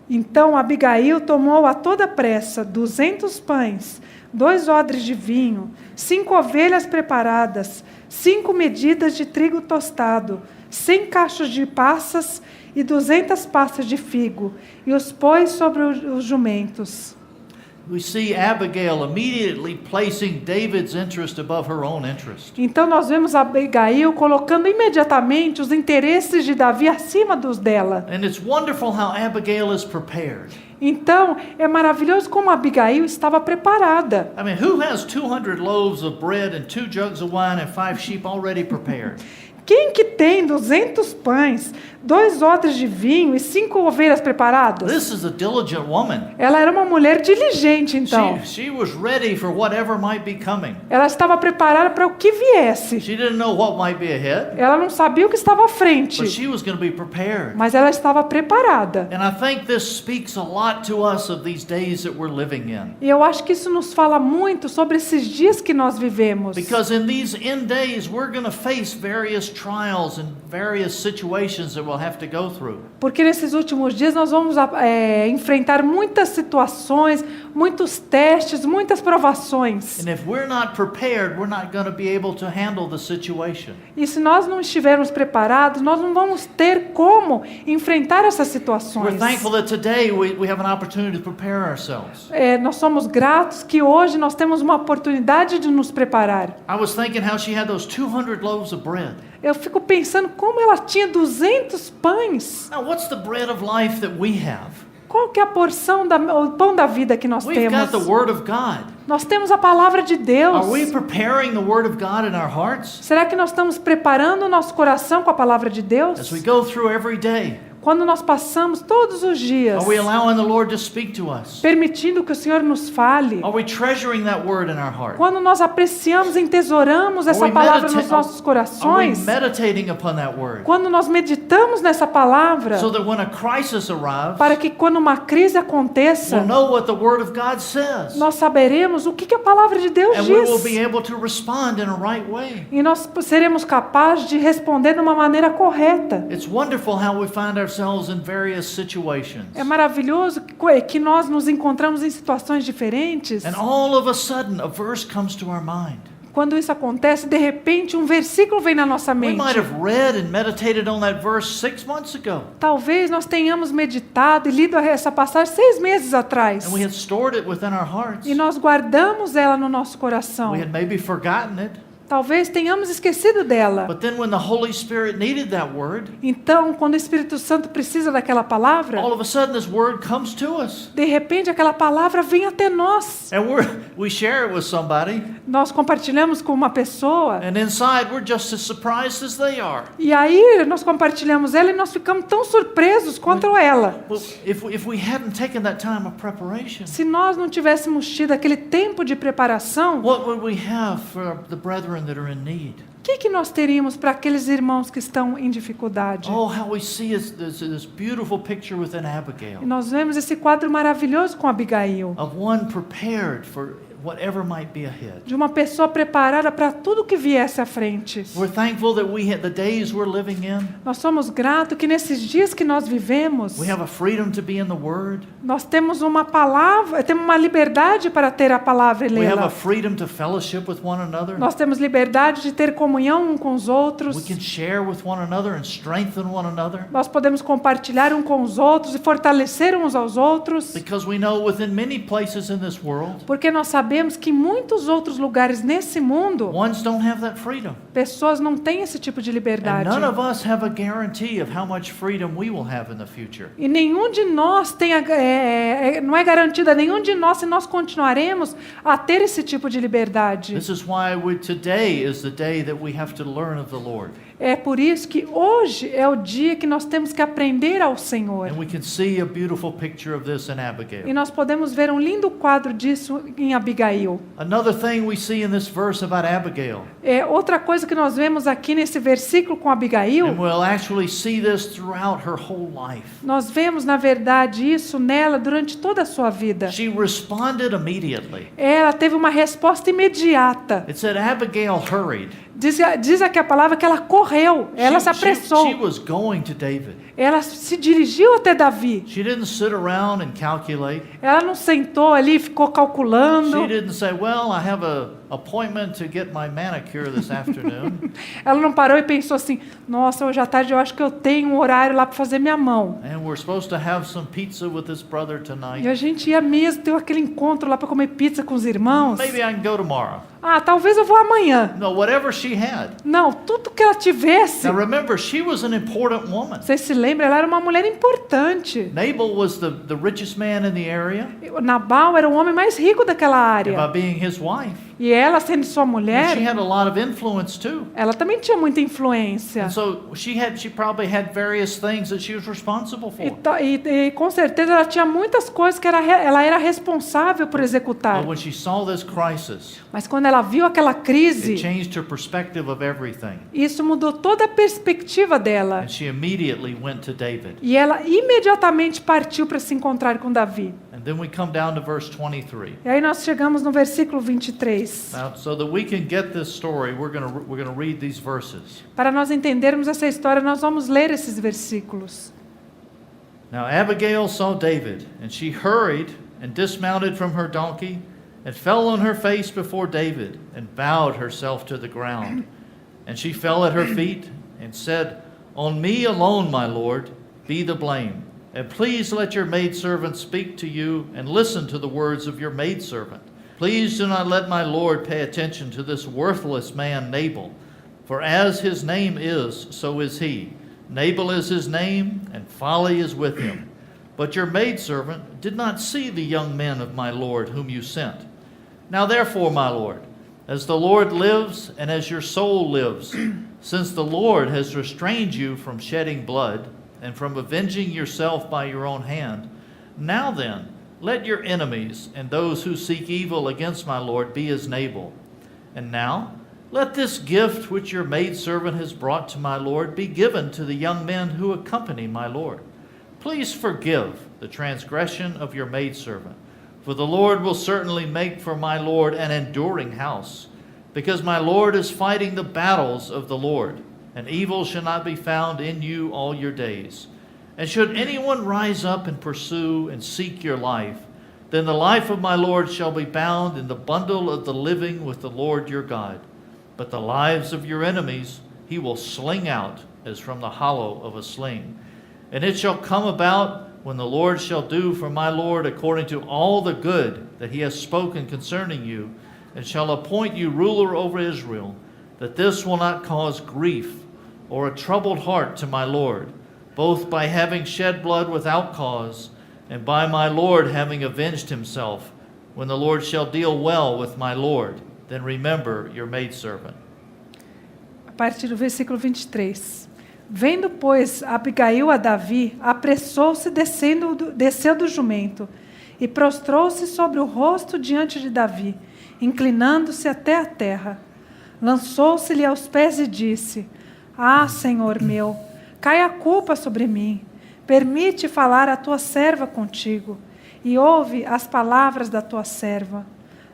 Speaker 2: Então Abigail tomou a toda pressa 200 pães, 2 odres de vinho, 5 ovelhas preparadas, 5 medidas de trigo tostado, 100 cachos de passas e 200 passas de figo, e os pôs sobre os jumentos.
Speaker 1: we see Abigail immediately placing David's interest above her own interest.
Speaker 2: Então nós vemos Abigail colocando imediatamente os interesses de Davi acima dos dela.
Speaker 1: And it's wonderful how Abigail is prepared.
Speaker 2: Então é maravilhoso como Abigail estava preparada.
Speaker 1: I mean, who has 200 loaves of bread and 2 jugs of wine and 5 sheep already prepared?
Speaker 2: Quem que tem 200 pães, 2 odres de vinho e 5 ovelhas preparadas?
Speaker 1: This is a diligent woman.
Speaker 2: Ela era uma mulher diligente, então.
Speaker 1: She was ready for whatever might be coming.
Speaker 2: Ela estava preparada para o que viesse.
Speaker 1: She didn't know what might be ahead,
Speaker 2: Ela não sabia o que estava à frente,
Speaker 1: but she was going to be prepared.
Speaker 2: mas ela estava preparada.
Speaker 1: And I think this speaks a lot to us of these days that we're living in.
Speaker 2: E eu acho que isso nos fala muito sobre esses dias que nós vivemos.
Speaker 1: Because in these end days, we're going to face various trials and various situations that we'll have to go through.
Speaker 2: Porque nesses últimos dias nós vamos enfrentar muitas situações, muitos testes, muitas provações.
Speaker 1: And if we're not prepared, we're not going to be able to handle the situation.
Speaker 2: E se nós não estivermos preparados, nós não vamos ter como enfrentar essas
Speaker 1: We're
Speaker 2: situações.
Speaker 1: thankful that today we have an opportunity to prepare ourselves.
Speaker 2: Nós somos gratos que hoje nós temos uma oportunidade de nos preparar.
Speaker 1: I was thinking how she had those 200 loaves of bread.
Speaker 2: Eu fico pensando como ela tinha 200 pães.
Speaker 1: Now, what's the bread of life that we have?
Speaker 2: Qual que é a porção, o pão da vida que nós
Speaker 1: We've got
Speaker 2: temos?
Speaker 1: the Word of God.
Speaker 2: Nós temos a palavra de Deus.
Speaker 1: Are we preparing the Word of God in our hearts
Speaker 2: Será que nós estamos preparando o nosso coração com a palavra de Deus?
Speaker 1: as we go through every day?
Speaker 2: Quando nós passamos todos os dias,
Speaker 1: Are we allowing the Lord to speak to us?
Speaker 2: permitindo que o Senhor nos fale.
Speaker 1: Are we treasuring that Word in our heart?
Speaker 2: Quando nós apreciamos e entesouramos essa
Speaker 1: Are we
Speaker 2: palavra nos
Speaker 1: medita-
Speaker 2: nossos
Speaker 1: Are we
Speaker 2: corações.
Speaker 1: meditating upon that Word
Speaker 2: Quando nós meditamos nessa palavra,
Speaker 1: so that when a crisis arrives,
Speaker 2: para que quando uma crise aconteça,
Speaker 1: we'll know what the Word of God says,
Speaker 2: nós saberemos o que a palavra de Deus
Speaker 1: and we will be
Speaker 2: diz.
Speaker 1: able to respond in a right way.
Speaker 2: E nós seremos capazes de responder de uma maneira correta.
Speaker 1: It's wonderful how we find ourselves in various situations.
Speaker 2: É maravilhoso que nós nos encontramos em situações diferentes.
Speaker 1: And all of a sudden, a verse comes to our mind.
Speaker 2: Quando isso acontece, de repente, um versículo vem na nossa
Speaker 1: We
Speaker 2: mente.
Speaker 1: might have read and meditated on that verse 6 months ago,
Speaker 2: Talvez nós tenhamos meditado e lido essa passagem 6 meses atrás.
Speaker 1: and we had stored it within our hearts.
Speaker 2: E nós guardamos ela no nosso coração.
Speaker 1: We had maybe forgotten it,
Speaker 2: Talvez tenhamos esquecido dela.
Speaker 1: but then when the Holy Spirit needed that word,
Speaker 2: Então, quando o Espírito Santo precisa daquela palavra,
Speaker 1: all of a sudden this word comes to us.
Speaker 2: de repente aquela palavra vem até nós.
Speaker 1: And we share it with somebody,
Speaker 2: Nós compartilhamos com uma pessoa.
Speaker 1: and inside we're just as surprised as they are.
Speaker 2: E aí nós compartilhamos ela e nós ficamos tão surpresos quanto ela.
Speaker 1: Well, if we hadn't taken that time of preparation,
Speaker 2: Se nós não tivéssemos tido aquele tempo de preparação,
Speaker 1: what would we have for the brethren that are in need?
Speaker 2: o que nós teríamos para aqueles irmãos que estão em dificuldade?
Speaker 1: Oh, how we see this beautiful picture within Abigail
Speaker 2: E nós vemos esse quadro maravilhoso com Abigail,
Speaker 1: of one prepared for whatever might be ahead.
Speaker 2: de uma pessoa preparada para tudo que viesse à frente.
Speaker 1: We're thankful that the days we're living in,
Speaker 2: Nós somos gratos que nesses dias que nós vivemos,
Speaker 1: we have a freedom to be in the Word.
Speaker 2: nós temos uma palavra, temos uma liberdade para ter a palavra e
Speaker 1: We have a
Speaker 2: lê-la.
Speaker 1: freedom to fellowship with one another.
Speaker 2: Nós temos liberdade de ter comunhão um com os outros.
Speaker 1: We can share with one another and strengthen one another,
Speaker 2: Nós podemos compartilhar um com os outros e fortalecer uns aos outros,
Speaker 1: because we know within many places in this world,
Speaker 2: porque nós sabemos que em muitos outros lugares nesse mundo,
Speaker 1: ones don't have that freedom.
Speaker 2: pessoas não têm esse tipo de
Speaker 1: And
Speaker 2: liberdade.
Speaker 1: none of us have a guarantee of how much freedom we will have in the future.
Speaker 2: E nenhum de nós tem, não é garantido a nenhum de nós se nós continuaremos a ter esse tipo de liberdade.
Speaker 1: This is why today is the day that we have to learn of the Lord.
Speaker 2: É por isso que hoje é o dia que nós temos que aprender ao Senhor.
Speaker 1: And we can see a beautiful picture of this in
Speaker 2: E
Speaker 1: Abigail.
Speaker 2: nós podemos ver um lindo quadro disso em Abigail.
Speaker 1: Another thing we see in this verse about Abigail,
Speaker 2: Outra coisa que nós vemos aqui nesse versículo com Abigail,
Speaker 1: and we'll actually see this throughout her whole life.
Speaker 2: nós vemos, na verdade, isso nela durante toda a sua vida.
Speaker 1: She responded immediately.
Speaker 2: Ela teve uma resposta imediata.
Speaker 1: It said Abigail hurried.
Speaker 2: Diz aqui a palavra que ela correu, ela se
Speaker 1: She
Speaker 2: apressou.
Speaker 1: was going to David.
Speaker 2: Ela se dirigiu até Davi.
Speaker 1: She didn't sit around and calculate.
Speaker 2: Ela não sentou ali e ficou
Speaker 1: She
Speaker 2: calculando.
Speaker 1: didn't say, well, I have a appointment to get my manicure this afternoon.
Speaker 2: Ela não parou e pensou assim: nossa, hoje à tarde eu acho que eu tenho um horário lá para fazer minha mão.
Speaker 1: And we're supposed to have some pizza with this brother
Speaker 2: E
Speaker 1: tonight.
Speaker 2: a gente ia mesmo ter aquele encontro lá para comer pizza com os irmãos.
Speaker 1: Maybe I can go tomorrow.
Speaker 2: Ah, talvez eu vou amanhã.
Speaker 1: No, whatever she had.
Speaker 2: Não, tudo que ela tivesse.
Speaker 1: Now remember, she was an important woman.
Speaker 2: Você se lembra? Ela era uma mulher importante.
Speaker 1: Nabal was the richest man in the area,
Speaker 2: O Nabal era o homem mais rico daquela
Speaker 1: and
Speaker 2: área.
Speaker 1: by being his wife,
Speaker 2: E ela, sendo sua
Speaker 1: and she
Speaker 2: mulher,
Speaker 1: had a lot of influence too.
Speaker 2: ela também tinha muita influência.
Speaker 1: And so she probably had various things that she was responsible
Speaker 2: E,
Speaker 1: for.
Speaker 2: e com certeza ela tinha muitas coisas que ela era responsável por executar.
Speaker 1: But when she saw this crisis,
Speaker 2: Mas quando ela viu aquela
Speaker 1: it
Speaker 2: crise,
Speaker 1: changed her perspective of everything.
Speaker 2: isso mudou toda a perspectiva dela.
Speaker 1: And she immediately went to David.
Speaker 2: E ela imediatamente partiu para se encontrar com Davi.
Speaker 1: And then we come down to verse 23.
Speaker 2: E aí nós chegamos no versículo 23.
Speaker 1: Now, so that we can get this story, we're going to read these verses.
Speaker 2: Para nós entendermos essa história, nós vamos ler esses versículos.
Speaker 1: Now Abigail saw David, and she hurried and dismounted from her donkey, and fell on her face before David, and bowed herself to the ground. And she fell at her feet, and said, On me alone, my lord, be the blame. And please let your maidservant speak to you, and listen to the words of your maidservant. Please do not let my lord pay attention to this worthless man Nabal, for as his name is, so is he. Nabal is his name, and folly is with him. But your maidservant did not see the young men of my lord whom you sent. Now therefore, my lord, as the Lord lives, and as your soul lives, since the Lord has restrained you from shedding blood, and from avenging yourself by your own hand, now then, let your enemies and those who seek evil against my lord be as Nabal. And now, let this gift which your maidservant has brought to my lord be given to the young men who accompany my lord. Please forgive the transgression of your maidservant, for the Lord will certainly make for my lord an enduring house, because my lord is fighting the battles of the Lord, and evil shall not be found in you all your days. And should anyone rise up and pursue and seek your life, then the life of my lord shall be bound in the bundle of the living with the Lord your God. But the lives of your enemies he will sling out as from the hollow of a sling. And it shall come about when the Lord shall do for my lord according to all the good that he has spoken concerning you, and shall appoint you ruler over Israel, that this will not cause grief or a troubled heart to my lord, both by having shed blood without cause, and by my lord having avenged himself. When the Lord shall deal well with my lord, then remember your maidservant.
Speaker 2: A partir do versículo 23. Vendo, pois, Abigail a Davi, apressou-se, desceu do jumento, e prostrou-se sobre o rosto diante de Davi, inclinando-se até a terra. Lançou-se-lhe aos pés e disse: Ah, Senhor meu, cai a culpa sobre mim. Permite falar a tua serva contigo, e ouve as palavras da tua serva.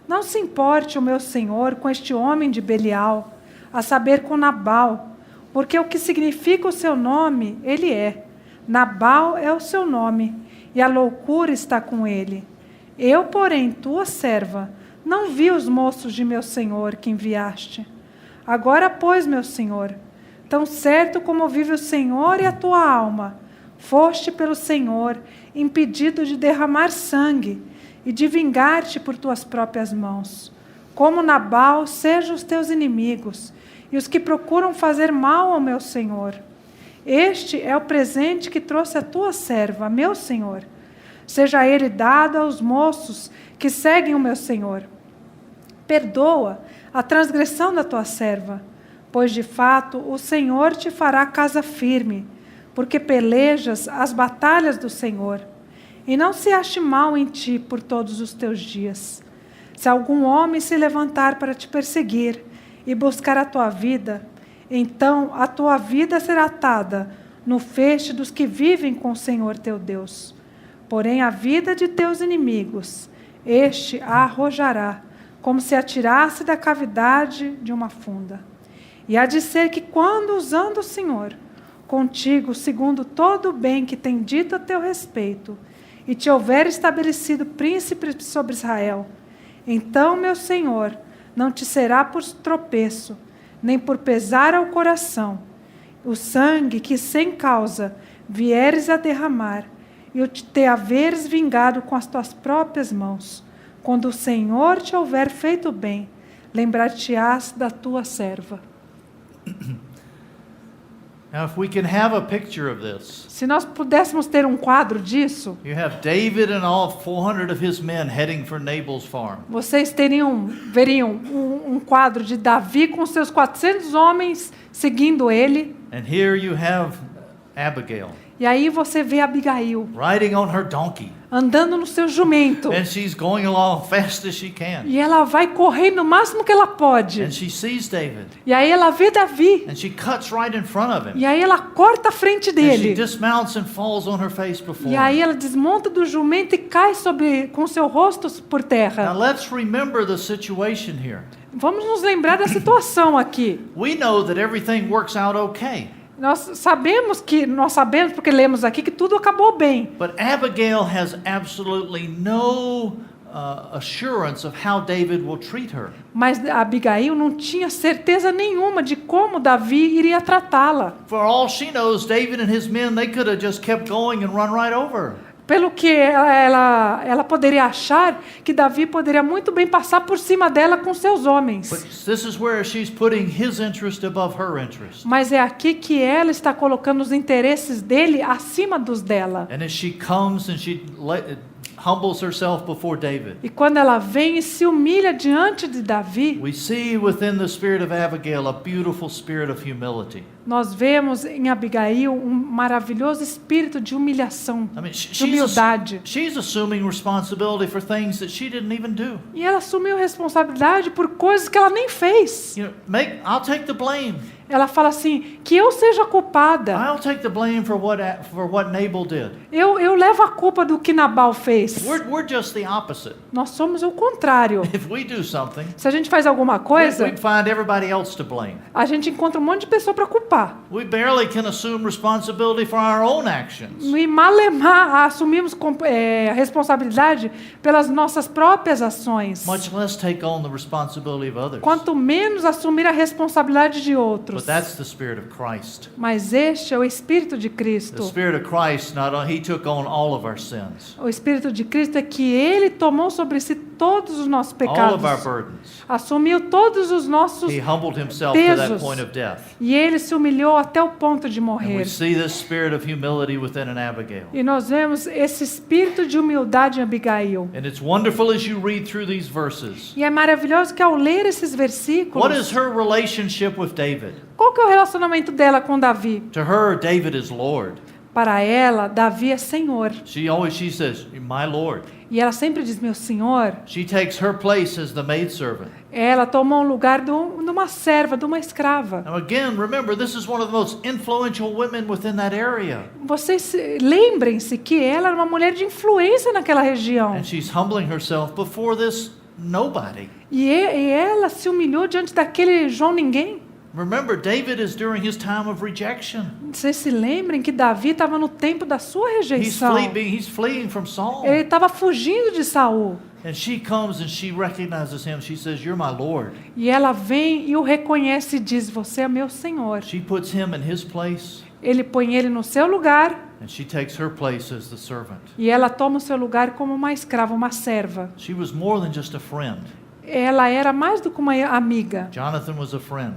Speaker 2: Não se importe o meu senhor com este homem de Belial, a saber, com Nabal, porque o que significa o seu nome, ele é. Nabal é o seu nome, e a loucura está com ele. Eu, porém, tua serva, não vi os moços de meu senhor que enviaste. Agora, pois, meu senhor, tão certo como vive o Senhor e a tua alma, foste pelo Senhor impedido de derramar sangue e de vingar-te por tuas próprias mãos. Como Nabal, sejam os teus inimigos e os que procuram fazer mal ao meu Senhor. Este é o presente que trouxe a tua serva, meu Senhor. Seja ele dado aos moços que seguem o meu Senhor. Perdoa a transgressão da tua serva, pois de fato o Senhor te fará casa firme, porque pelejas as batalhas do Senhor, e não se ache mal em ti por todos os teus dias. Se algum homem se levantar para te perseguir e buscar a tua vida, então a tua vida será atada no feixe dos que vivem com o Senhor teu Deus. Porém a vida de teus inimigos, este a arrojará, como se atirasse da cavidade de uma funda. E há de ser que quando, usando o Senhor contigo, segundo todo o bem que tem dito a teu respeito, e te houver estabelecido príncipe sobre Israel, então, meu Senhor, não te será por tropeço, nem por pesar ao coração. O sangue que sem causa vieres a derramar, e o te haveres vingado com as tuas próprias mãos. Quando o Senhor te houver feito bem, lembrar-te-ás da tua serva.
Speaker 1: Now, if we can have a picture of this,
Speaker 2: Se nós pudéssemos ter um quadro disso,
Speaker 1: you have David and all 400 of his men heading for Nabal's farm.
Speaker 2: vocês veriam um quadro de Davi com seus 400 homens seguindo ele.
Speaker 1: And here you have Abigail
Speaker 2: E aí você vê Abigail
Speaker 1: riding on her donkey.
Speaker 2: andando no seu jumento.
Speaker 1: And she's going along fast as she can.
Speaker 2: E ela vai correndo o máximo que ela pode.
Speaker 1: And she sees David.
Speaker 2: E aí ela vê Davi.
Speaker 1: And she cuts right in front of him.
Speaker 2: E aí ela corta a frente
Speaker 1: And she
Speaker 2: dele.
Speaker 1: dismounts and falls on her face before
Speaker 2: E aí
Speaker 1: him.
Speaker 2: ela desmonta do jumento e cai com seu rosto por
Speaker 1: Now
Speaker 2: terra.
Speaker 1: let's remember the situation here.
Speaker 2: Vamos nos lembrar da situação aqui.
Speaker 1: We know that everything works out okay.
Speaker 2: Nós sabemos porque lemos aqui que tudo acabou bem.
Speaker 1: But Abigail has absolutely no assurance of how David will treat her.
Speaker 2: Mas Abigail não tinha certeza nenhuma de como Davi iria tratá-la.
Speaker 1: For all she knows, David and his men, they could have just kept going and run right over her.
Speaker 2: Pelo que ela poderia achar que Davi poderia muito bem passar por cima dela com seus homens.
Speaker 1: But this is where she's putting his interest above her interest.
Speaker 2: Mas é aqui que ela está colocando os interesses dele acima dos dela.
Speaker 1: And as she comes and she humbles herself before David,
Speaker 2: E quando ela vem e se humilha diante de Davi,
Speaker 1: we see within the spirit of Abigail a beautiful spirit of humility.
Speaker 2: nós vemos em Abigail um maravilhoso espírito de humilhação,
Speaker 1: I mean,
Speaker 2: de humildade.
Speaker 1: she's assuming responsibility for things that she didn't even do.
Speaker 2: E ela assumiu responsabilidade por coisas que ela nem fez.
Speaker 1: You know, I'll take the blame.
Speaker 2: Ela fala assim, que eu seja culpada.
Speaker 1: I'll take the blame for what Nabal did.
Speaker 2: Eu levo a culpa do que Nabal fez.
Speaker 1: We're just the opposite.
Speaker 2: Nós somos o contrário.
Speaker 1: If we do something,
Speaker 2: Se a gente faz alguma coisa,
Speaker 1: we'd find everybody else to blame.
Speaker 2: a gente encontra um monte de pessoa para culpar.
Speaker 1: We barely can assume responsibility for our own actions.
Speaker 2: E malemar assumimos a responsabilidade pelas nossas próprias ações.
Speaker 1: Much less take on the responsibility of others.
Speaker 2: Quanto menos assumir a responsabilidade de outros.
Speaker 1: But that's the spirit of Christ.
Speaker 2: Mas este é o Espírito de
Speaker 1: The
Speaker 2: Cristo.
Speaker 1: spirit of Christ, he took on all of our sins,
Speaker 2: O Espírito de Cristo é que Ele tomou sobre si todos os nossos
Speaker 1: all
Speaker 2: pecados.
Speaker 1: of our burdens.
Speaker 2: Assumiu todos os nossos
Speaker 1: He humbled himself to that
Speaker 2: pesos.
Speaker 1: point of death.
Speaker 2: E Ele se humilhou até o ponto de
Speaker 1: And we
Speaker 2: morrer.
Speaker 1: see this spirit of humility within an Abigail.
Speaker 2: E nós vemos esse espírito de humildade em Abigail.
Speaker 1: And it's wonderful as you read through these verses.
Speaker 2: E é maravilhoso que ao ler esses
Speaker 1: What is
Speaker 2: versículos,
Speaker 1: her relationship with David?
Speaker 2: qual que é o relacionamento dela com Davi?
Speaker 1: To her, David is Lord.
Speaker 2: Para ela, Davi é Senhor.
Speaker 1: She says, my Lord.
Speaker 2: E ela sempre diz, meu Senhor.
Speaker 1: She takes her place as the maidservant.
Speaker 2: Ela tomou um lugar de uma serva, de uma escrava.
Speaker 1: Now again, remember, this is one of the most influential women within that area.
Speaker 2: Vocês lembrem-se que ela era uma mulher de influência naquela região.
Speaker 1: And she's humbling herself before this nobody.
Speaker 2: E ela se humilhou diante daquele João Ninguém.
Speaker 1: Remember, David is during his time of rejection.
Speaker 2: Vocês se lembrem que Davi estava no tempo da sua rejeição.
Speaker 1: He's fleeing from Saul.
Speaker 2: Ele estava fugindo de Saul.
Speaker 1: And she comes and she recognizes him. She says, you're my Lord.
Speaker 2: E ela vem e o reconhece e diz, você é meu Senhor.
Speaker 1: She puts him in his place.
Speaker 2: Ele põe ele no seu lugar
Speaker 1: And she takes her place as the servant.
Speaker 2: e ela toma o seu lugar como uma escrava, uma serva.
Speaker 1: She was more than just a friend.
Speaker 2: Ela era mais do que uma amiga.
Speaker 1: Jonathan was a friend.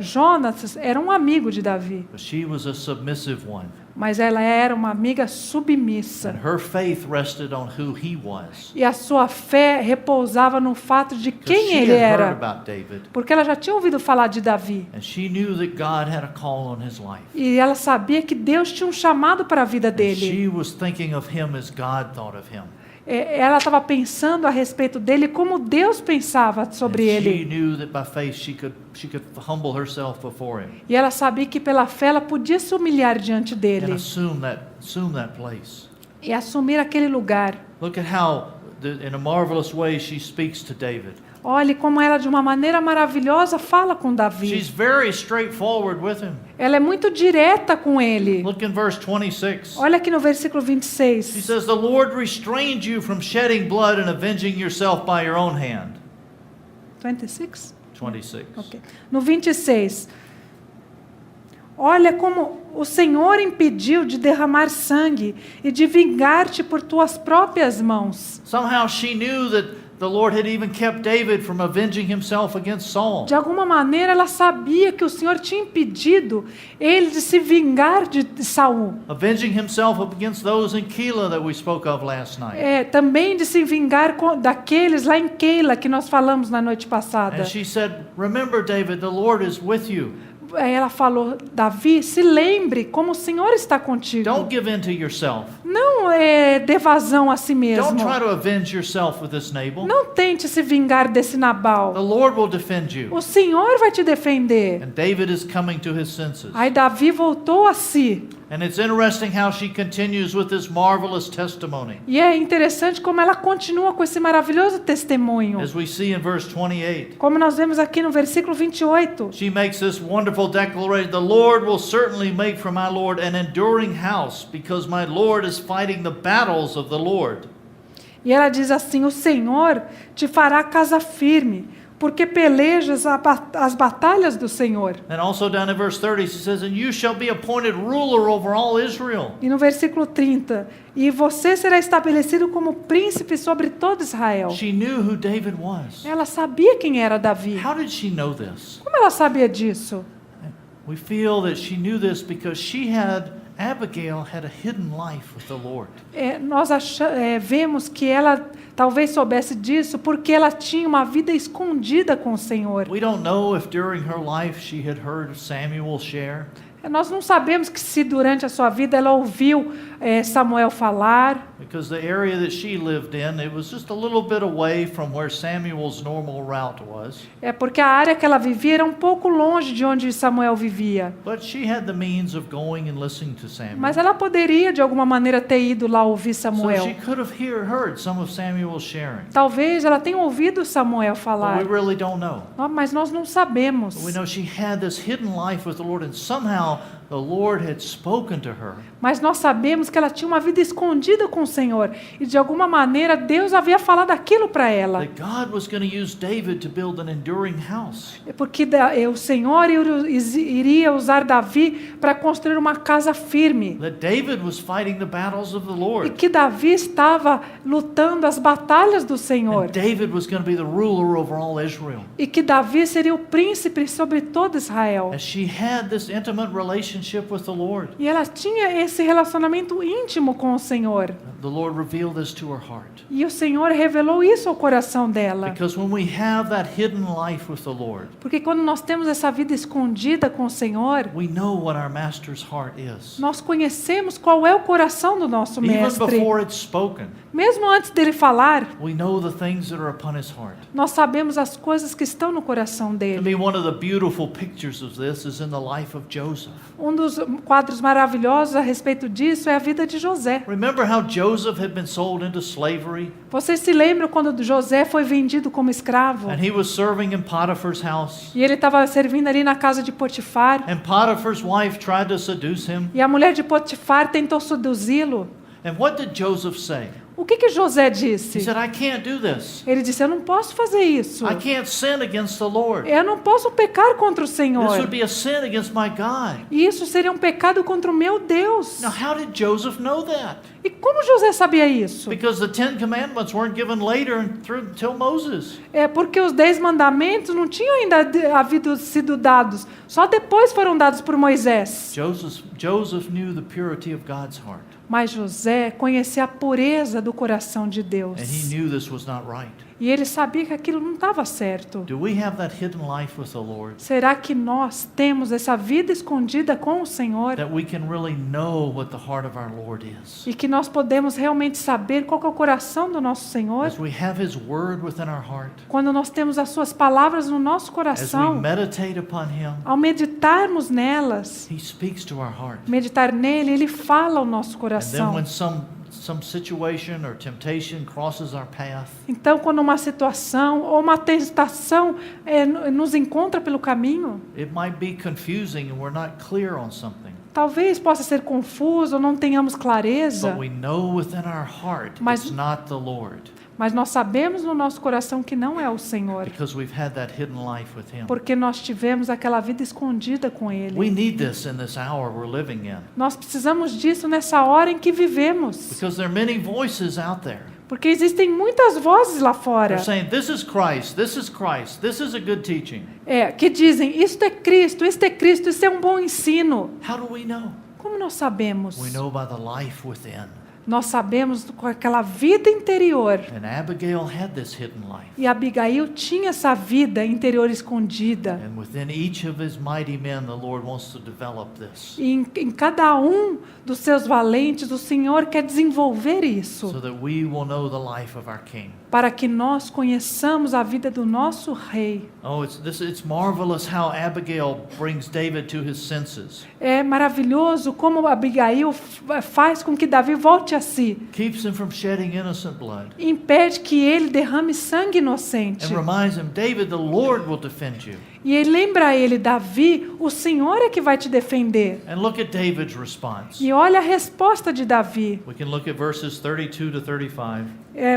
Speaker 2: Jonas era um amigo de Davi,
Speaker 1: But she was a submissive one.
Speaker 2: mas ela era uma amiga submissa.
Speaker 1: And her faith rested on who he was.
Speaker 2: E a sua fé repousava no fato de
Speaker 1: Because
Speaker 2: quem
Speaker 1: she
Speaker 2: ele
Speaker 1: had heard
Speaker 2: era.
Speaker 1: about David.
Speaker 2: Porque ela já tinha ouvido falar de Davi.
Speaker 1: And she knew that God had a call on his life.
Speaker 2: E ela sabia que Deus tinha um chamado para a vida
Speaker 1: And
Speaker 2: dele.
Speaker 1: she was thinking of him as God thought of him.
Speaker 2: Ela estava pensando a respeito dele como Deus pensava sobre
Speaker 1: And she
Speaker 2: ele.
Speaker 1: knew that by faith she could humble herself before him
Speaker 2: E ela sabia que pela fé ela podia se humilhar diante
Speaker 1: and
Speaker 2: dele
Speaker 1: assume that place.
Speaker 2: e assumir aquele lugar.
Speaker 1: Look at how, in a marvelous way, she speaks to David.
Speaker 2: Olhe como ela, de uma maneira maravilhosa, fala com
Speaker 1: She's
Speaker 2: Davi.
Speaker 1: very straightforward with him.
Speaker 2: Ela é muito direta com ele.
Speaker 1: Look in verse 26.
Speaker 2: Olha aqui no versículo
Speaker 1: She
Speaker 2: 26.
Speaker 1: says, "The Lord restrained you from shedding blood and avenging yourself by your own hand."
Speaker 2: 26?
Speaker 1: 26.
Speaker 2: Ok. No 26. Olha como o Senhor impediu de derramar sangue e de vingar-te por tuas próprias mãos.
Speaker 1: Somehow she knew that the Lord had even kept David from avenging himself against Saul.
Speaker 2: De alguma maneira ela sabia que o Senhor tinha impedido ele de se vingar de Saul.
Speaker 1: Avenging himself against those in Keilah that we spoke of last night.
Speaker 2: Também de se vingar daqueles lá em Keila que nós falamos na noite passada.
Speaker 1: And she said, "Remember, David, the Lord is with you.
Speaker 2: Ela falou, Davi, se lembre como o Senhor está contigo.
Speaker 1: Don't give in to yourself.
Speaker 2: Não dê vazão a si mesmo.
Speaker 1: Don't try to avenge yourself with this Nabal.
Speaker 2: Não tente se vingar desse
Speaker 1: The
Speaker 2: Nabal.
Speaker 1: Lord will defend you."
Speaker 2: O Senhor vai te defender.
Speaker 1: And David is coming to his senses.
Speaker 2: Aí Davi voltou a si.
Speaker 1: And it's interesting how she continues with this marvelous testimony.
Speaker 2: E é interessante como ela continua com esse maravilhoso testemunho.
Speaker 1: As we see in verse 28.
Speaker 2: Como nós vemos aqui no versículo 28.
Speaker 1: She makes this wonderful declaration, "The Lord will certainly make for my Lord an enduring house, because my Lord is fighting the battles of the Lord."
Speaker 2: E ela diz assim: o Senhor te fará casa firme, porque pelejas as batalhas do Senhor.
Speaker 1: And also down in verse 30, she says, "And you shall be appointed ruler over all Israel."
Speaker 2: E no versículo 30, e você será estabelecido como príncipe sobre todo Israel.
Speaker 1: She knew who David was.
Speaker 2: Ela sabia quem era Davi.
Speaker 1: How did she know this?
Speaker 2: Como ela sabia disso?
Speaker 1: We feel that she knew this because Abigail had a hidden life with the Lord.
Speaker 2: Nós vemos que ela talvez soubesse disso porque ela tinha uma vida escondida com o Senhor.
Speaker 1: We don't know if during her life she had heard Samuel share.
Speaker 2: Nós não sabemos que se durante a sua vida ela ouviu Samuel falar.
Speaker 1: Because the area that she lived in, it was just a little bit away from where Samuel's normal route was.
Speaker 2: Porque a área que ela vivia era um pouco longe de onde Samuel vivia.
Speaker 1: But she had the means of going and listening to Samuel.
Speaker 2: Mas ela poderia de alguma maneira ter ido lá ouvir Samuel.
Speaker 1: So she could have heard some of Samuel's sharing.
Speaker 2: Talvez ela tenha ouvido Samuel
Speaker 1: But
Speaker 2: falar.
Speaker 1: we really don't know.
Speaker 2: Mas nós não sabemos.
Speaker 1: But we know she had this hidden life with the Lord, and somehow the Lord had spoken to her.
Speaker 2: Mas nós sabemos que ela tinha uma vida escondida com o Senhor. E de alguma maneira Deus havia falado aquilo para ela.
Speaker 1: That God was going to use David to build an enduring house.
Speaker 2: Porque o Senhor iria usar Davi para construir uma casa firme.
Speaker 1: That David was fighting the battles of the
Speaker 2: E
Speaker 1: Lord.
Speaker 2: que Davi estava lutando as batalhas do Senhor.
Speaker 1: And David was going to be the ruler over all Israel.
Speaker 2: E que Davi seria o príncipe sobre todo Israel.
Speaker 1: As she had this intimate relationship with the Lord.
Speaker 2: E ela tinha esse relacionamento íntimo com o Senhor.
Speaker 1: The Lord revealed this to her heart.
Speaker 2: E o Senhor revelou isso ao coração dela.
Speaker 1: Because when we have that hidden life with the Lord,
Speaker 2: Porque quando nós temos essa vida escondida com o Senhor,
Speaker 1: we know what our Master's heart is.
Speaker 2: nós conhecemos qual é o coração do nosso
Speaker 1: Even
Speaker 2: mestre.
Speaker 1: before it's spoken,
Speaker 2: Mesmo antes dele falar,
Speaker 1: we know the things that are upon his heart.
Speaker 2: nós sabemos as coisas que estão no coração
Speaker 1: To
Speaker 2: dele.
Speaker 1: me, one of the beautiful pictures of this is in the life of Joseph.
Speaker 2: Um dos quadros maravilhosos a respeito disso é a vida de José.
Speaker 1: Remember how Joseph had been sold into slavery?
Speaker 2: Vocês se lembram quando José foi vendido como escravo?
Speaker 1: And he was serving in Potiphar's house.
Speaker 2: E ele estava servindo ali na casa de Potifar.
Speaker 1: And Potiphar's wife tried to seduce him.
Speaker 2: E a mulher de Potifar tentou seduzi-lo.
Speaker 1: And what did Joseph say?
Speaker 2: O que José
Speaker 1: He
Speaker 2: disse?
Speaker 1: said, "I can't do this.
Speaker 2: Ele disse: eu não posso fazer isso.
Speaker 1: I can't sin against the Lord.
Speaker 2: Eu não posso pecar contra o
Speaker 1: This
Speaker 2: Senhor.
Speaker 1: would be a sin against my God."
Speaker 2: E isso seria um pecado contra o meu Deus.
Speaker 1: Now, how did Joseph know that?
Speaker 2: E como José sabia isso?
Speaker 1: Because the 10 Commandments weren't given later until Moses.
Speaker 2: Porque os 10 mandamentos não tinham ainda sido dados. Só depois foram dados por Moisés.
Speaker 1: Joseph knew the purity of God's heart.
Speaker 2: Mas José conhecia a pureza do coração de Deus.
Speaker 1: And he knew this was not right.
Speaker 2: E ele sabia que aquilo não estava certo.
Speaker 1: Do we have that hidden life with the Lord?
Speaker 2: Será que nós temos essa vida escondida com o Senhor?
Speaker 1: That we can really know what the heart of our Lord is.
Speaker 2: E que nós podemos realmente saber qual que é o coração do nosso Senhor?
Speaker 1: As we have His Word within our heart.
Speaker 2: Quando nós temos as suas palavras no nosso
Speaker 1: As we
Speaker 2: coração,
Speaker 1: meditate upon Him.
Speaker 2: ao meditarmos nelas,
Speaker 1: He speaks to our heart.
Speaker 2: meditar nele, ele fala ao nosso
Speaker 1: And then
Speaker 2: coração.
Speaker 1: when some situation or temptation crosses our path,
Speaker 2: Então, quando uma situação ou uma tentação nos encontra pelo caminho,
Speaker 1: it might be confusing and we're not clear on something.
Speaker 2: Talvez possa ser confuso, não tenhamos clareza,
Speaker 1: But we know within our heart
Speaker 2: Mas-
Speaker 1: it's not the Lord,
Speaker 2: mas nós sabemos no nosso coração que não é o Senhor,
Speaker 1: because we've had that hidden life with Him.
Speaker 2: porque nós tivemos aquela vida escondida com
Speaker 1: We
Speaker 2: Ele.
Speaker 1: need this in this hour we're living in,
Speaker 2: Nós precisamos disso nessa hora em que vivemos,
Speaker 1: because there are many voices out there.
Speaker 2: porque existem muitas vozes lá fora
Speaker 1: They're saying, this is Christ, this is Christ, this is a good teaching.
Speaker 2: que dizem, isto é Cristo, isso é um bom ensino.
Speaker 1: How do we know?
Speaker 2: Como nós sabemos?
Speaker 1: We know by the life within.
Speaker 2: Nós sabemos com aquela vida interior.
Speaker 1: And Abigail had this hidden life.
Speaker 2: E Abigail tinha essa vida interior escondida.
Speaker 1: And within each of his mighty men, the Lord wants to develop this,
Speaker 2: E em cada um dos seus valentes, o Senhor quer desenvolver isso,
Speaker 1: so that we will know the life of our King.
Speaker 2: para que nós conheçamos a vida do nosso rei.
Speaker 1: Oh, it's marvelous how Abigail brings David to his senses.
Speaker 2: É maravilhoso como Abigail faz com que Davi volte a si.
Speaker 1: Keeps him from shedding innocent blood.
Speaker 2: Impede que ele derrame sangue inocente.
Speaker 1: And reminds him, David, the Lord will defend you.
Speaker 2: E ele lembra a ele, Davi, o Senhor é que vai te defender.
Speaker 1: And look at David's response.
Speaker 2: E olha a resposta de Davi.
Speaker 1: We can look at verses 32 to 35.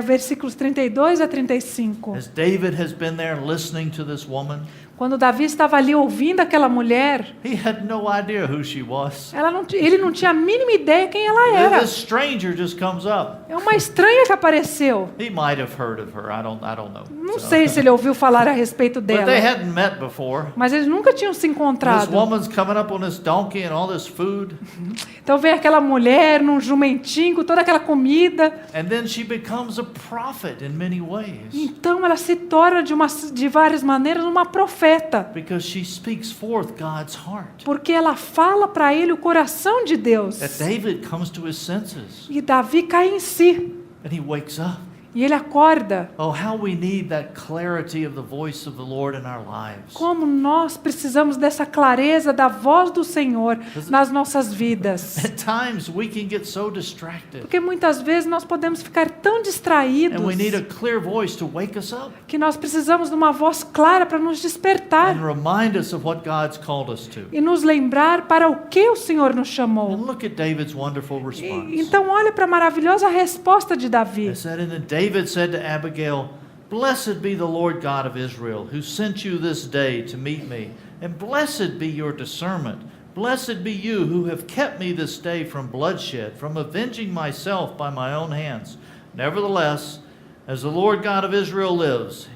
Speaker 2: Versículos 32 a 35.
Speaker 1: As David has been there listening to this woman,
Speaker 2: Quando Davi estava ali ouvindo aquela mulher,
Speaker 1: he had no idea who she was.
Speaker 2: ele não tinha a mínima ideia quem ela era.
Speaker 1: This stranger just comes up.
Speaker 2: É uma estranha que apareceu.
Speaker 1: He might have heard of her. I don't know.
Speaker 2: Não
Speaker 1: So-
Speaker 2: sei se ele ouviu falar a respeito
Speaker 1: But they
Speaker 2: dela,
Speaker 1: hadn't met before.
Speaker 2: mas eles nunca tinham se
Speaker 1: This
Speaker 2: encontrado.
Speaker 1: woman's coming up on this donkey and all this food,
Speaker 2: Então vem aquela mulher num jumentinho com toda aquela comida.
Speaker 1: and then she becomes a prophet in many ways,
Speaker 2: Então ela se torna de várias maneiras uma profeta,
Speaker 1: because she speaks forth God's heart.
Speaker 2: porque ela fala para ele o coração de Deus.
Speaker 1: That David comes to his senses
Speaker 2: E Davi cai em si,
Speaker 1: and he wakes up.
Speaker 2: e ele acorda.
Speaker 1: Oh, how we need that clarity of the voice of the Lord in our lives.
Speaker 2: Como nós precisamos dessa clareza da voz do Senhor nas nossas vidas.
Speaker 1: At times we can get so distracted,
Speaker 2: Porque muitas vezes nós podemos ficar tão distraídos
Speaker 1: and we need a clear voice to wake us up
Speaker 2: que nós precisamos de uma voz clara para nos despertar
Speaker 1: and remind us of what God's called us to.
Speaker 2: e nos lembrar para o que o Senhor nos chamou.
Speaker 1: And look at David's wonderful response.
Speaker 2: Então olha para a maravilhosa resposta de Davi.
Speaker 1: It said, and then David said to Abigail, "Blessed be the Lord God of Israel, who sent you this day to meet me, and blessed be your discernment. Blessed be you who have kept me this day from bloodshed, from avenging myself by my own hands. Nevertheless, as the Lord God of Israel lives,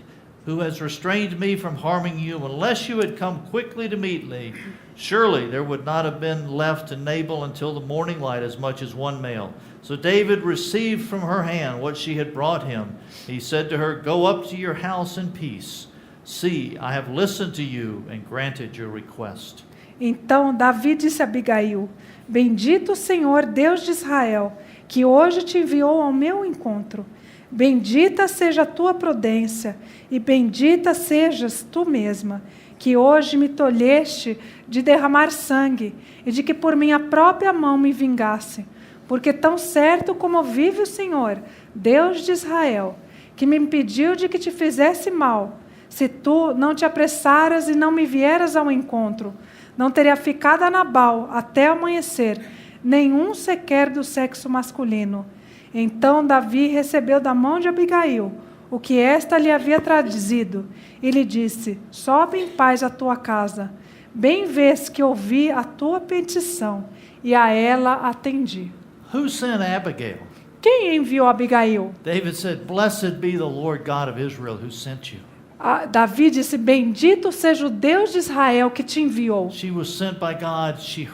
Speaker 1: who has restrained me from harming you, unless you had come quickly to meet me, surely there would not have been left to Nabal until the morning light as much as one male." So David received from her hand what she had brought him. He said to her, "Go up to your house in peace. See, I have listened to you and granted your request."
Speaker 2: Então Davi disse a Abigail: Bendito o Senhor, Deus de Israel, que hoje te enviou ao meu encontro. Bendita seja a tua prudência, e bendita sejas tu mesma, que hoje me tolheste de derramar sangue, e de que por minha própria mão me vingasse. Porque tão certo como vive o Senhor, Deus de Israel, que me impediu de que te fizesse mal, se tu não te apressaras e não me vieras ao encontro, não teria ficado a Nabal até amanhecer, nenhum sequer do sexo masculino. Então Davi recebeu da mão de Abigail o que esta lhe havia trazido, e lhe disse: Sobe em paz à tua casa. Bem vês que ouvi a tua petição, e a ela atendi.
Speaker 1: Who sent Abigail?
Speaker 2: Quem enviou Abigail?
Speaker 1: David said, "Blessed be the Lord God of Israel who sent you."
Speaker 2: Davi disse: Bendito seja o Deus de Israel que te enviou.
Speaker 1: She was sent by God. She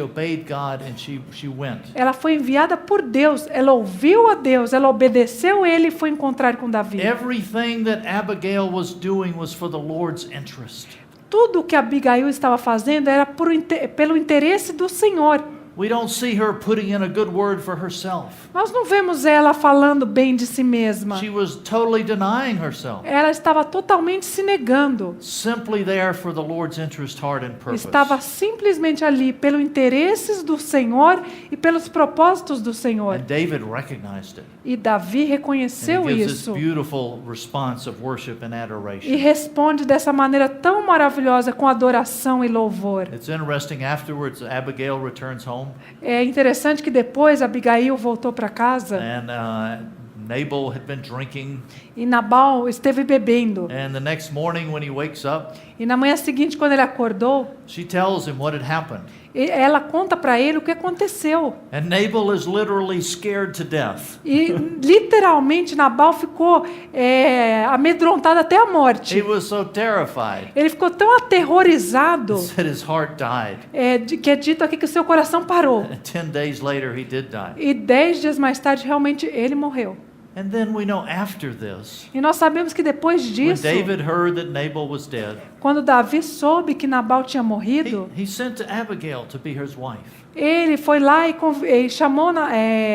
Speaker 1: obeyed God, and she went.
Speaker 2: Ela foi enviada por Deus, ela ouviu a Deus, ela obedeceu a ele e foi encontrar com Davi.
Speaker 1: Everything that Abigail was doing was for the Lord's interest.
Speaker 2: Tudo o que Abigail estava fazendo era pelo interesse do Senhor.
Speaker 1: We don't see her putting in a good word for herself.
Speaker 2: Nós não vemos ela falando bem de si mesma.
Speaker 1: She was totally denying herself.
Speaker 2: Ela estava totalmente se negando.
Speaker 1: Simply there for the Lord's interest, heart, and purpose.
Speaker 2: Estava simplesmente ali pelo interesses do Senhor e pelos propósitos do Senhor.
Speaker 1: And David recognized it.
Speaker 2: E Davi
Speaker 1: And
Speaker 2: reconheceu
Speaker 1: he gives this
Speaker 2: isso.
Speaker 1: beautiful response of worship and
Speaker 2: E
Speaker 1: adoration.
Speaker 2: responde dessa maneira tão maravilhosa com adoração e louvor.
Speaker 1: It's interesting, afterwards Abigail returns home,
Speaker 2: É interessante que depois Abigail voltou para casa
Speaker 1: and Nabal had been drinking,
Speaker 2: e Nabal esteve bebendo.
Speaker 1: and the next morning when he wakes up,
Speaker 2: E na manhã seguinte, quando ele acordou,
Speaker 1: she tells him what had happened.
Speaker 2: ela conta para ele o que aconteceu.
Speaker 1: And Nabal is literally scared to death.
Speaker 2: E literalmente Nabal ficou amedrontado até a
Speaker 1: He
Speaker 2: morte.
Speaker 1: was so terrified
Speaker 2: Ele ficou tão aterrorizado
Speaker 1: that his heart died.
Speaker 2: que é dito aqui que o seu coração parou.
Speaker 1: And 10 days later he did die.
Speaker 2: E 10 dias mais tarde, realmente, ele morreu.
Speaker 1: And then we know after this,
Speaker 2: E nós sabemos que depois
Speaker 1: when
Speaker 2: disso,
Speaker 1: David heard that Nabal was dead,
Speaker 2: quando Davi soube que Nabal tinha morrido,
Speaker 1: he sent to Abigail to be his wife.
Speaker 2: ele foi lá e chamou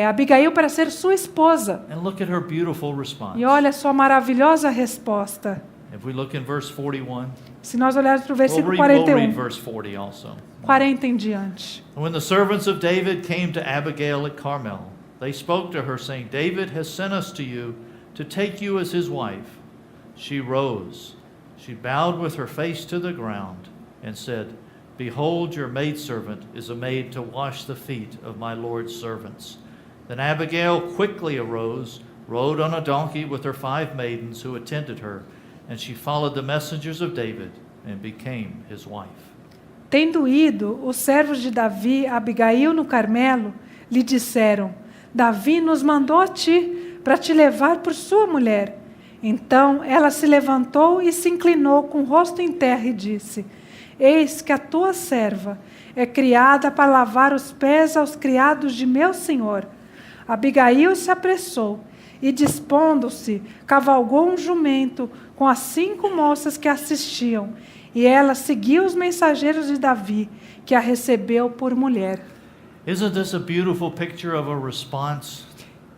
Speaker 2: Abigail para ser sua esposa.
Speaker 1: And look at her beautiful response.
Speaker 2: E olha a sua maravilhosa resposta.
Speaker 1: If we look in verse 41,
Speaker 2: Se nós olharmos para o
Speaker 1: we'll
Speaker 2: versículo
Speaker 1: read
Speaker 2: 41,
Speaker 1: verse 40 also.
Speaker 2: 40 em diante.
Speaker 1: When the servants of David came to Abigail at Carmel, they spoke to her, saying, David has sent us to you to take you as his wife. She rose. She bowed with her face to the ground and said, Behold, your maidservant is a maid to wash the feet of my Lord's servants. Then Abigail quickly arose, rode on a donkey with her 5 maidens who attended her, and she followed the messengers of David and became his wife.
Speaker 2: Tendo ido os servos de Davi a Abigail no Carmelo, lhe disseram: Davi nos mandou a ti para te levar por sua mulher. Então ela se levantou e se inclinou com o rosto em terra e disse: Eis que a tua serva é criada para lavar os pés aos criados de meu senhor. Abigail se apressou e, dispondo-se, cavalgou um jumento com as 5 moças que assistiam. E ela seguiu os mensageiros de Davi, que a recebeu por mulher.
Speaker 1: Isn't this a beautiful picture of a response?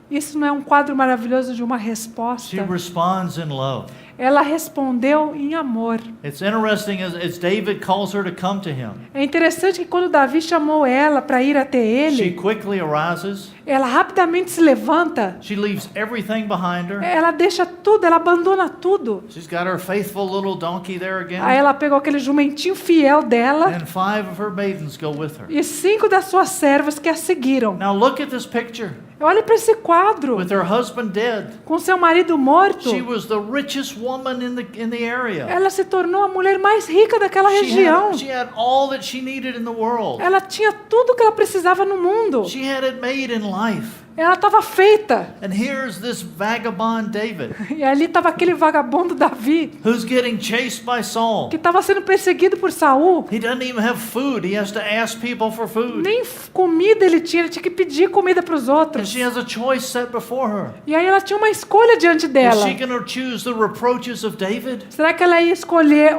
Speaker 2: Isso não é um quadro maravilhoso de uma
Speaker 1: She
Speaker 2: resposta?
Speaker 1: responds in love.
Speaker 2: Ela respondeu em amor.
Speaker 1: It's interesting as David calls her to come to him.
Speaker 2: É interessante que quando Davi chamou ela para ir até
Speaker 1: She
Speaker 2: ele,
Speaker 1: quickly arises.
Speaker 2: ela rapidamente se levanta,
Speaker 1: She leaves everything behind her.
Speaker 2: ela deixa tudo, ela abandona tudo.
Speaker 1: She's got her faithful little donkey there
Speaker 2: Aí
Speaker 1: again.
Speaker 2: ela pegou aquele jumentinho fiel dela
Speaker 1: And 5 of her maidens go with her.
Speaker 2: e 5 das suas servas que a seguiram.
Speaker 1: Now look at this picture.
Speaker 2: Olhe para esse quadro,
Speaker 1: With her husband dead,
Speaker 2: com seu marido morto.
Speaker 1: she was the richest woman in the area.
Speaker 2: Ela se tornou a mulher mais rica daquela região.
Speaker 1: She had all that she needed in the world.
Speaker 2: Ela tinha tudo que ela precisava no mundo.
Speaker 1: She had it made in life.
Speaker 2: Ela estava feita.
Speaker 1: And here's this vagabond David,
Speaker 2: E ali estava aquele vagabundo Davi,
Speaker 1: who's getting chased by Saul.
Speaker 2: que estava sendo perseguido por Saul.
Speaker 1: He doesn't even have food. He has to ask people for food.
Speaker 2: Nem comida ele tinha que pedir comida para os
Speaker 1: And
Speaker 2: outros.
Speaker 1: she has a choice set before her.
Speaker 2: E aí ela tinha uma escolha diante
Speaker 1: Is
Speaker 2: dela.
Speaker 1: she going to choose the reproaches of David?
Speaker 2: Será que ela ia escolher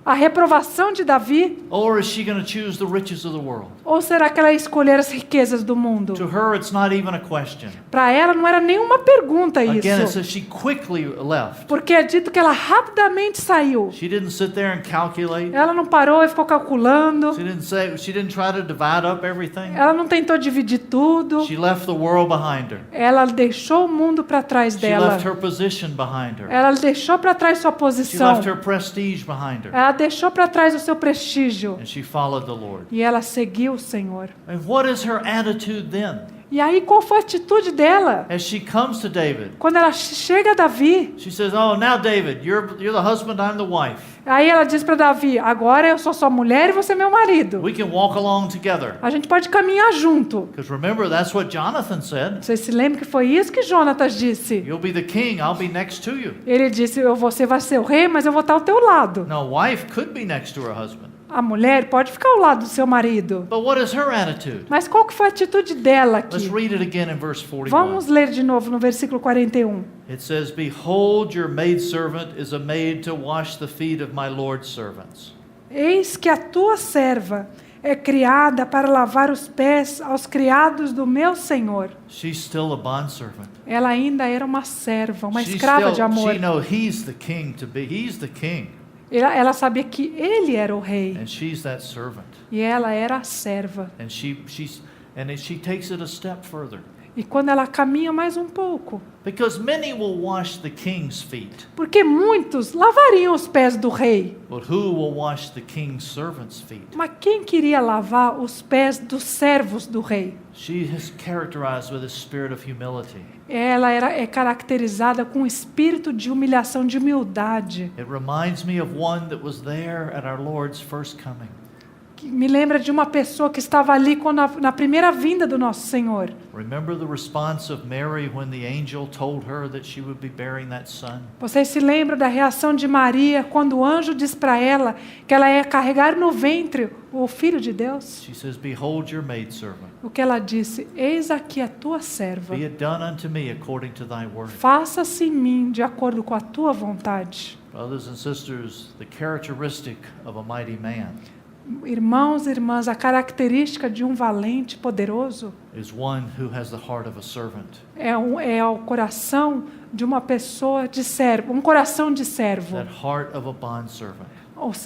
Speaker 2: a reprovação de Davi?
Speaker 1: Or is she going to choose the riches of the world?
Speaker 2: Ou será que ela ia escolher as riquezas do mundo?
Speaker 1: To her, it's not even a question.
Speaker 2: Para ela não era nenhuma pergunta
Speaker 1: Again, it
Speaker 2: isso.
Speaker 1: says she quickly left.
Speaker 2: Porque é dito que ela rapidamente saiu.
Speaker 1: She didn't sit there and calculate.
Speaker 2: Ela não parou e ficou calculando.
Speaker 1: She didn't try to divide up everything.
Speaker 2: Ela não tentou dividir tudo.
Speaker 1: She left the world behind her.
Speaker 2: Ela deixou o mundo para trás
Speaker 1: She
Speaker 2: dela.
Speaker 1: left her position behind her.
Speaker 2: Ela deixou para trás sua
Speaker 1: She
Speaker 2: posição.
Speaker 1: left her prestige behind her.
Speaker 2: Ela deixou para trás o seu prestígio.
Speaker 1: And she followed the Lord.
Speaker 2: E ela seguiu o Senhor.
Speaker 1: And what is her attitude then?
Speaker 2: E aí qual foi a atitude dela?
Speaker 1: As she comes to David,
Speaker 2: Quando ela chega a Davi,
Speaker 1: she says, "Oh, now David, you're the husband, I'm the wife.
Speaker 2: aí ela diz para Davi: agora eu sou sua mulher e você é meu marido.
Speaker 1: We can walk along together."
Speaker 2: A gente pode caminhar junto.
Speaker 1: Because remember, that's what Jonathan said.
Speaker 2: Vocês se lembram que foi isso que Jonatas disse?
Speaker 1: You'll be the king, I'll be next to you.
Speaker 2: Ele disse: você vai ser o rei, mas eu vou estar ao teu lado.
Speaker 1: Now, a wife could be next to her husband.
Speaker 2: A mulher pode ficar ao lado do seu marido.
Speaker 1: But what is her attitude?
Speaker 2: Mas qual que foi a atitude dela
Speaker 1: Let's
Speaker 2: aqui?
Speaker 1: read it again in verse 41.
Speaker 2: Vamos ler de novo no versículo 41.
Speaker 1: It says, "Behold, your maidservant is a maid to wash the feet of my Lord's servants."
Speaker 2: Eis que a tua serva é criada para lavar os pés aos criados do meu Senhor.
Speaker 1: She's still a bondservant.
Speaker 2: Ela ainda era uma serva, uma
Speaker 1: She
Speaker 2: escrava de amor.
Speaker 1: he's the king to be. He's the king.
Speaker 2: Ela sabia que ele era o rei
Speaker 1: And she's that servant.
Speaker 2: e ela era a serva.
Speaker 1: And she takes it a step further.
Speaker 2: E quando ela caminha mais um pouco,
Speaker 1: Because many will wash the king's feet,
Speaker 2: porque muitos lavariam os pés do rei,
Speaker 1: but who will wash the king's servants' feet?
Speaker 2: mas quem queria lavar os pés dos servos do rei?
Speaker 1: She is characterized with a spirit of humility.
Speaker 2: Ela é caracterizada com um espírito de humilhação, de humildade.
Speaker 1: It reminds me of one that was there at our Lord's first coming.
Speaker 2: Que me lembra de uma pessoa que estava ali quando na primeira vinda do nosso Senhor.
Speaker 1: Remember the response of Mary when the angel told her that she would be bearing that son?
Speaker 2: Vocês se lembram da reação de Maria quando o anjo diz para ela que ela ia carregar no ventre o Filho de Deus?
Speaker 1: She says, "Behold your maidservant.
Speaker 2: O que ela disse: eis aqui a tua serva.
Speaker 1: Be it done unto me according to thy word."
Speaker 2: Faça-se em mim de acordo com a tua vontade.
Speaker 1: Brothers and sisters, the characteristic of a mighty man
Speaker 2: Irmãos e irmãs, a característica de um valente poderoso
Speaker 1: is one who has the heart of a servant.
Speaker 2: é o coração de uma pessoa de servo, um coração de servo.
Speaker 1: That heart of a bondservant,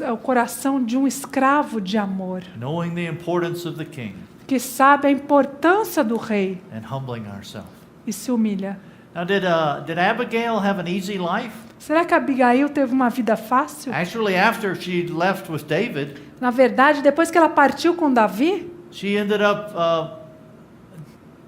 Speaker 2: É o coração de um escravo de amor,
Speaker 1: knowing the importance of the king
Speaker 2: que sabe a importância do rei
Speaker 1: and humbling ourselves.
Speaker 2: e se humilha.
Speaker 1: Now, did Abigail have an easy life?
Speaker 2: Será que Abigail teve uma vida fácil?
Speaker 1: Actually, after she left with David,
Speaker 2: Na verdade, depois que ela partiu com Davi,
Speaker 1: she ended up.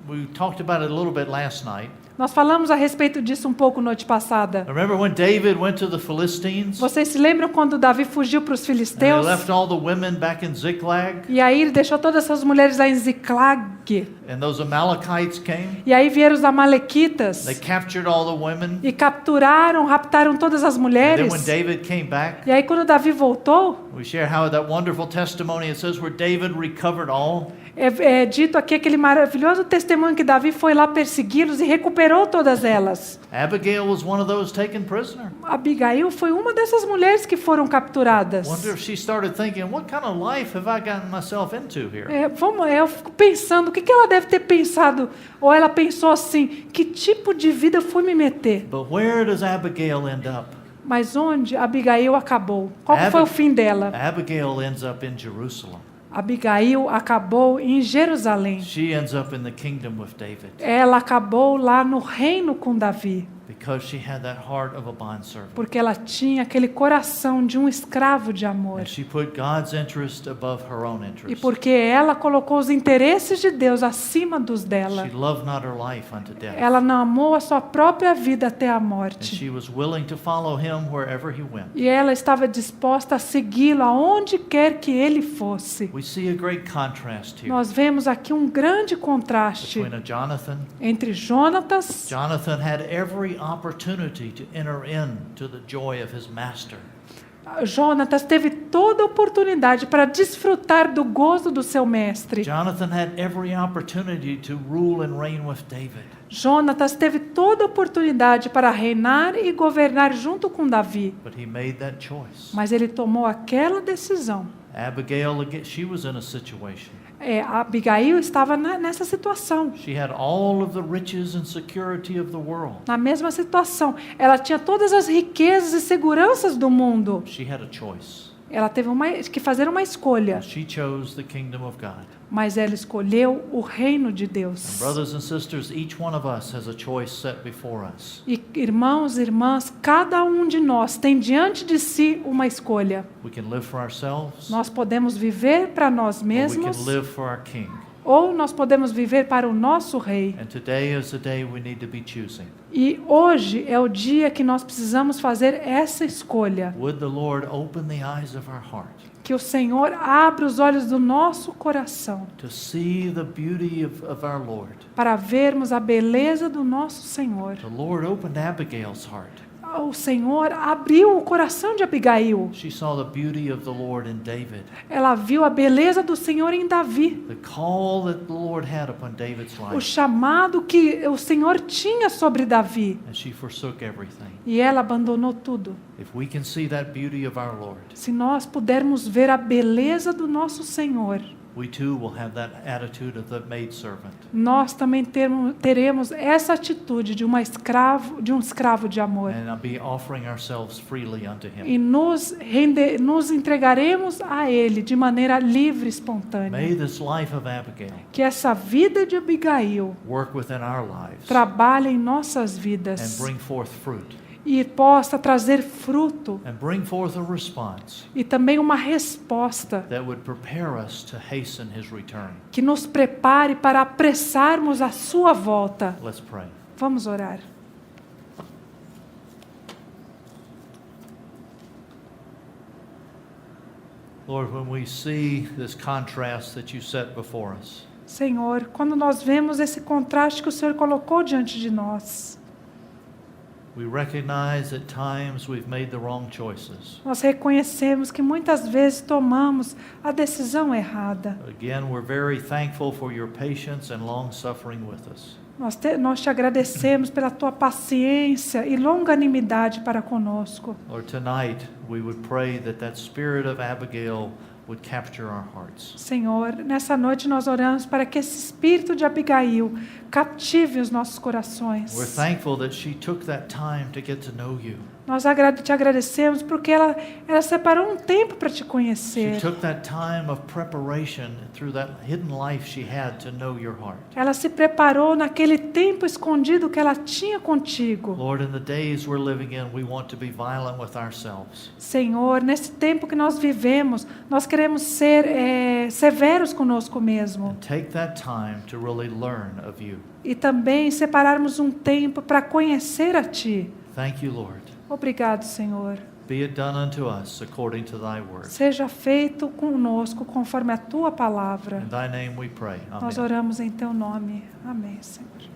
Speaker 1: We talked about it a little bit last night.
Speaker 2: nós falamos a respeito disso um pouco noite passada.
Speaker 1: Remember when David went to the Philistines?
Speaker 2: Vocês se lembram quando Davi fugiu para os
Speaker 1: And they
Speaker 2: filisteus?
Speaker 1: left all the women back in Ziklag,
Speaker 2: E aí ele deixou todas essas mulheres lá em Ziklag.
Speaker 1: and those Amalekites came.
Speaker 2: E aí vieram os amalequitas
Speaker 1: They captured all the women.
Speaker 2: e capturaram, raptaram todas as
Speaker 1: And then
Speaker 2: mulheres.
Speaker 1: when David came back,
Speaker 2: E aí quando Davi voltou,
Speaker 1: we share how that wonderful testimony. It says where David recovered all.
Speaker 2: é dito aqui aquele maravilhoso testemunho que Davi foi lá persegui-los e recuperou todas elas.
Speaker 1: Abigail was one of those taken prisoner.
Speaker 2: Abigail foi uma dessas mulheres que foram capturadas.
Speaker 1: Wonder if she started thinking, what kind of life have I gotten myself into here?
Speaker 2: Eu fico pensando, o que ela deve ter pensado? Ou ela pensou assim, que tipo de vida eu fui me meter?
Speaker 1: But where does Abigail end up?
Speaker 2: Mas onde Abigail acabou? Qual que foi o fim dela?
Speaker 1: Abigail ends up in Jerusalem.
Speaker 2: Abigail acabou em Jerusalém.
Speaker 1: She ends up in the kingdom with David
Speaker 2: Ela acabou lá no reino com Davi,
Speaker 1: because she had that heart of a bondservant.
Speaker 2: porque ela tinha aquele coração de um escravo de amor.
Speaker 1: And she put God's interest above her own
Speaker 2: E
Speaker 1: interest.
Speaker 2: porque ela colocou os interesses de Deus acima dos dela.
Speaker 1: She loved not her life unto death.
Speaker 2: Ela não amou a sua própria vida até a
Speaker 1: And
Speaker 2: morte.
Speaker 1: she was willing to follow him wherever he went.
Speaker 2: E ela estava disposta a segui-lo aonde quer que ele fosse.
Speaker 1: We see a great contrast here
Speaker 2: Nós vemos aqui um grande contraste
Speaker 1: between a Jonathan.
Speaker 2: entre Jonatas.
Speaker 1: Jonathan had every opportunity to enter into the joy of his master.
Speaker 2: Jonatas teve toda a oportunidade para desfrutar do gozo do seu mestre.
Speaker 1: Jonathan had every opportunity to rule and reign with David.
Speaker 2: Jonatas teve toda a oportunidade para reinar e governar junto com Davi.
Speaker 1: But he made that choice.
Speaker 2: Mas ele tomou aquela decisão.
Speaker 1: Abigail, again, she was in a situation.
Speaker 2: Abigail estava nessa situação.
Speaker 1: She had all of the riches and security of the world.
Speaker 2: Na mesma situação. Ela tinha todas as riquezas e seguranças do mundo.
Speaker 1: She had a choice.
Speaker 2: Ela teve que fazer uma escolha.
Speaker 1: She chose the kingdom of God.
Speaker 2: Mas ela escolheu o reino de
Speaker 1: And
Speaker 2: Deus.
Speaker 1: brothers and sisters, each one of us has a choice set before us.
Speaker 2: E irmãos e irmãs, cada um de nós tem diante de si uma escolha.
Speaker 1: We can live for ourselves,
Speaker 2: Nós podemos viver para nós
Speaker 1: or we
Speaker 2: mesmos,
Speaker 1: can live for our King.
Speaker 2: ou nós podemos viver para o nosso rei.
Speaker 1: And today is the day we need to be choosing.
Speaker 2: E hoje é o dia que nós precisamos fazer essa escolha.
Speaker 1: Would the Lord open the eyes of our heart
Speaker 2: Que o Senhor abra os olhos do nosso coração
Speaker 1: to see the beauty of our Lord?
Speaker 2: para vermos a beleza do nosso Senhor.
Speaker 1: The Lord opened Abigail's heart.
Speaker 2: o Senhor abriu o coração de Abigail.
Speaker 1: She saw the beauty of the Lord in David,
Speaker 2: Ela viu a beleza do Senhor em Davi,
Speaker 1: the call that the Lord had upon David's
Speaker 2: o
Speaker 1: life,
Speaker 2: chamado que o Senhor tinha sobre Davi.
Speaker 1: and she forsook everything.
Speaker 2: E ela abandonou tudo.
Speaker 1: If we can see that beauty of our Lord,
Speaker 2: Se nós pudermos ver a beleza do nosso Senhor,
Speaker 1: we too will have that attitude of the maidservant.
Speaker 2: nós também teremos essa atitude de um escravo de amor.
Speaker 1: And be offering ourselves freely unto Him.
Speaker 2: E nos entregaremos a Ele de maneira livre e espontânea.
Speaker 1: May this life of Abigail
Speaker 2: Que essa vida de Abigail
Speaker 1: work within our lives
Speaker 2: trabalhe em nossas
Speaker 1: and
Speaker 2: vidas
Speaker 1: bring forth fruit
Speaker 2: e possa trazer fruto
Speaker 1: and bring forth a response
Speaker 2: e também uma resposta
Speaker 1: that would prepare us to hasten His return.
Speaker 2: que nos prepare para apressarmos a sua volta.
Speaker 1: Let's pray.
Speaker 2: Vamos orar.
Speaker 1: Lord, when we see this contrast that you set before us,
Speaker 2: Senhor, quando nós vemos esse contraste que o Senhor colocou diante de nós,
Speaker 1: we recognize at times we've made the wrong choices.
Speaker 2: nós reconhecemos que muitas vezes tomamos a decisão errada.
Speaker 1: Again, we're very thankful for your patience and long suffering with us.
Speaker 2: Nós te agradecemos pela tua paciência e longanimidade para conosco.
Speaker 1: Lord, tonight we would pray that that spirit of Abigail would capture our hearts.
Speaker 2: Senhor, nessa noite nós oramos para que esse espírito de Abigail captive os nossos corações.
Speaker 1: We're thankful that she took that time to get to know you.
Speaker 2: Nós te agradecemos porque ela separou um tempo para te
Speaker 1: She
Speaker 2: conhecer.
Speaker 1: took that time of preparation through that hidden life she had to know your heart.
Speaker 2: Ela se preparou naquele tempo escondido que ela tinha contigo.
Speaker 1: Lord, in the days we're living in, we want to be violent with ourselves.
Speaker 2: Senhor, nesse tempo que nós vivemos, nós queremos ser severos conosco mesmo.
Speaker 1: And take that time to really learn of you.
Speaker 2: E também separarmos um tempo para conhecer a Ti.
Speaker 1: Thank you, Lord.
Speaker 2: Obrigado, Senhor.
Speaker 1: Be it done unto us according to thy word.
Speaker 2: Seja feito conosco conforme a Tua palavra.
Speaker 1: In thy name we pray.
Speaker 2: Nós
Speaker 1: Amen.
Speaker 2: oramos em Teu nome. Amém, Senhor.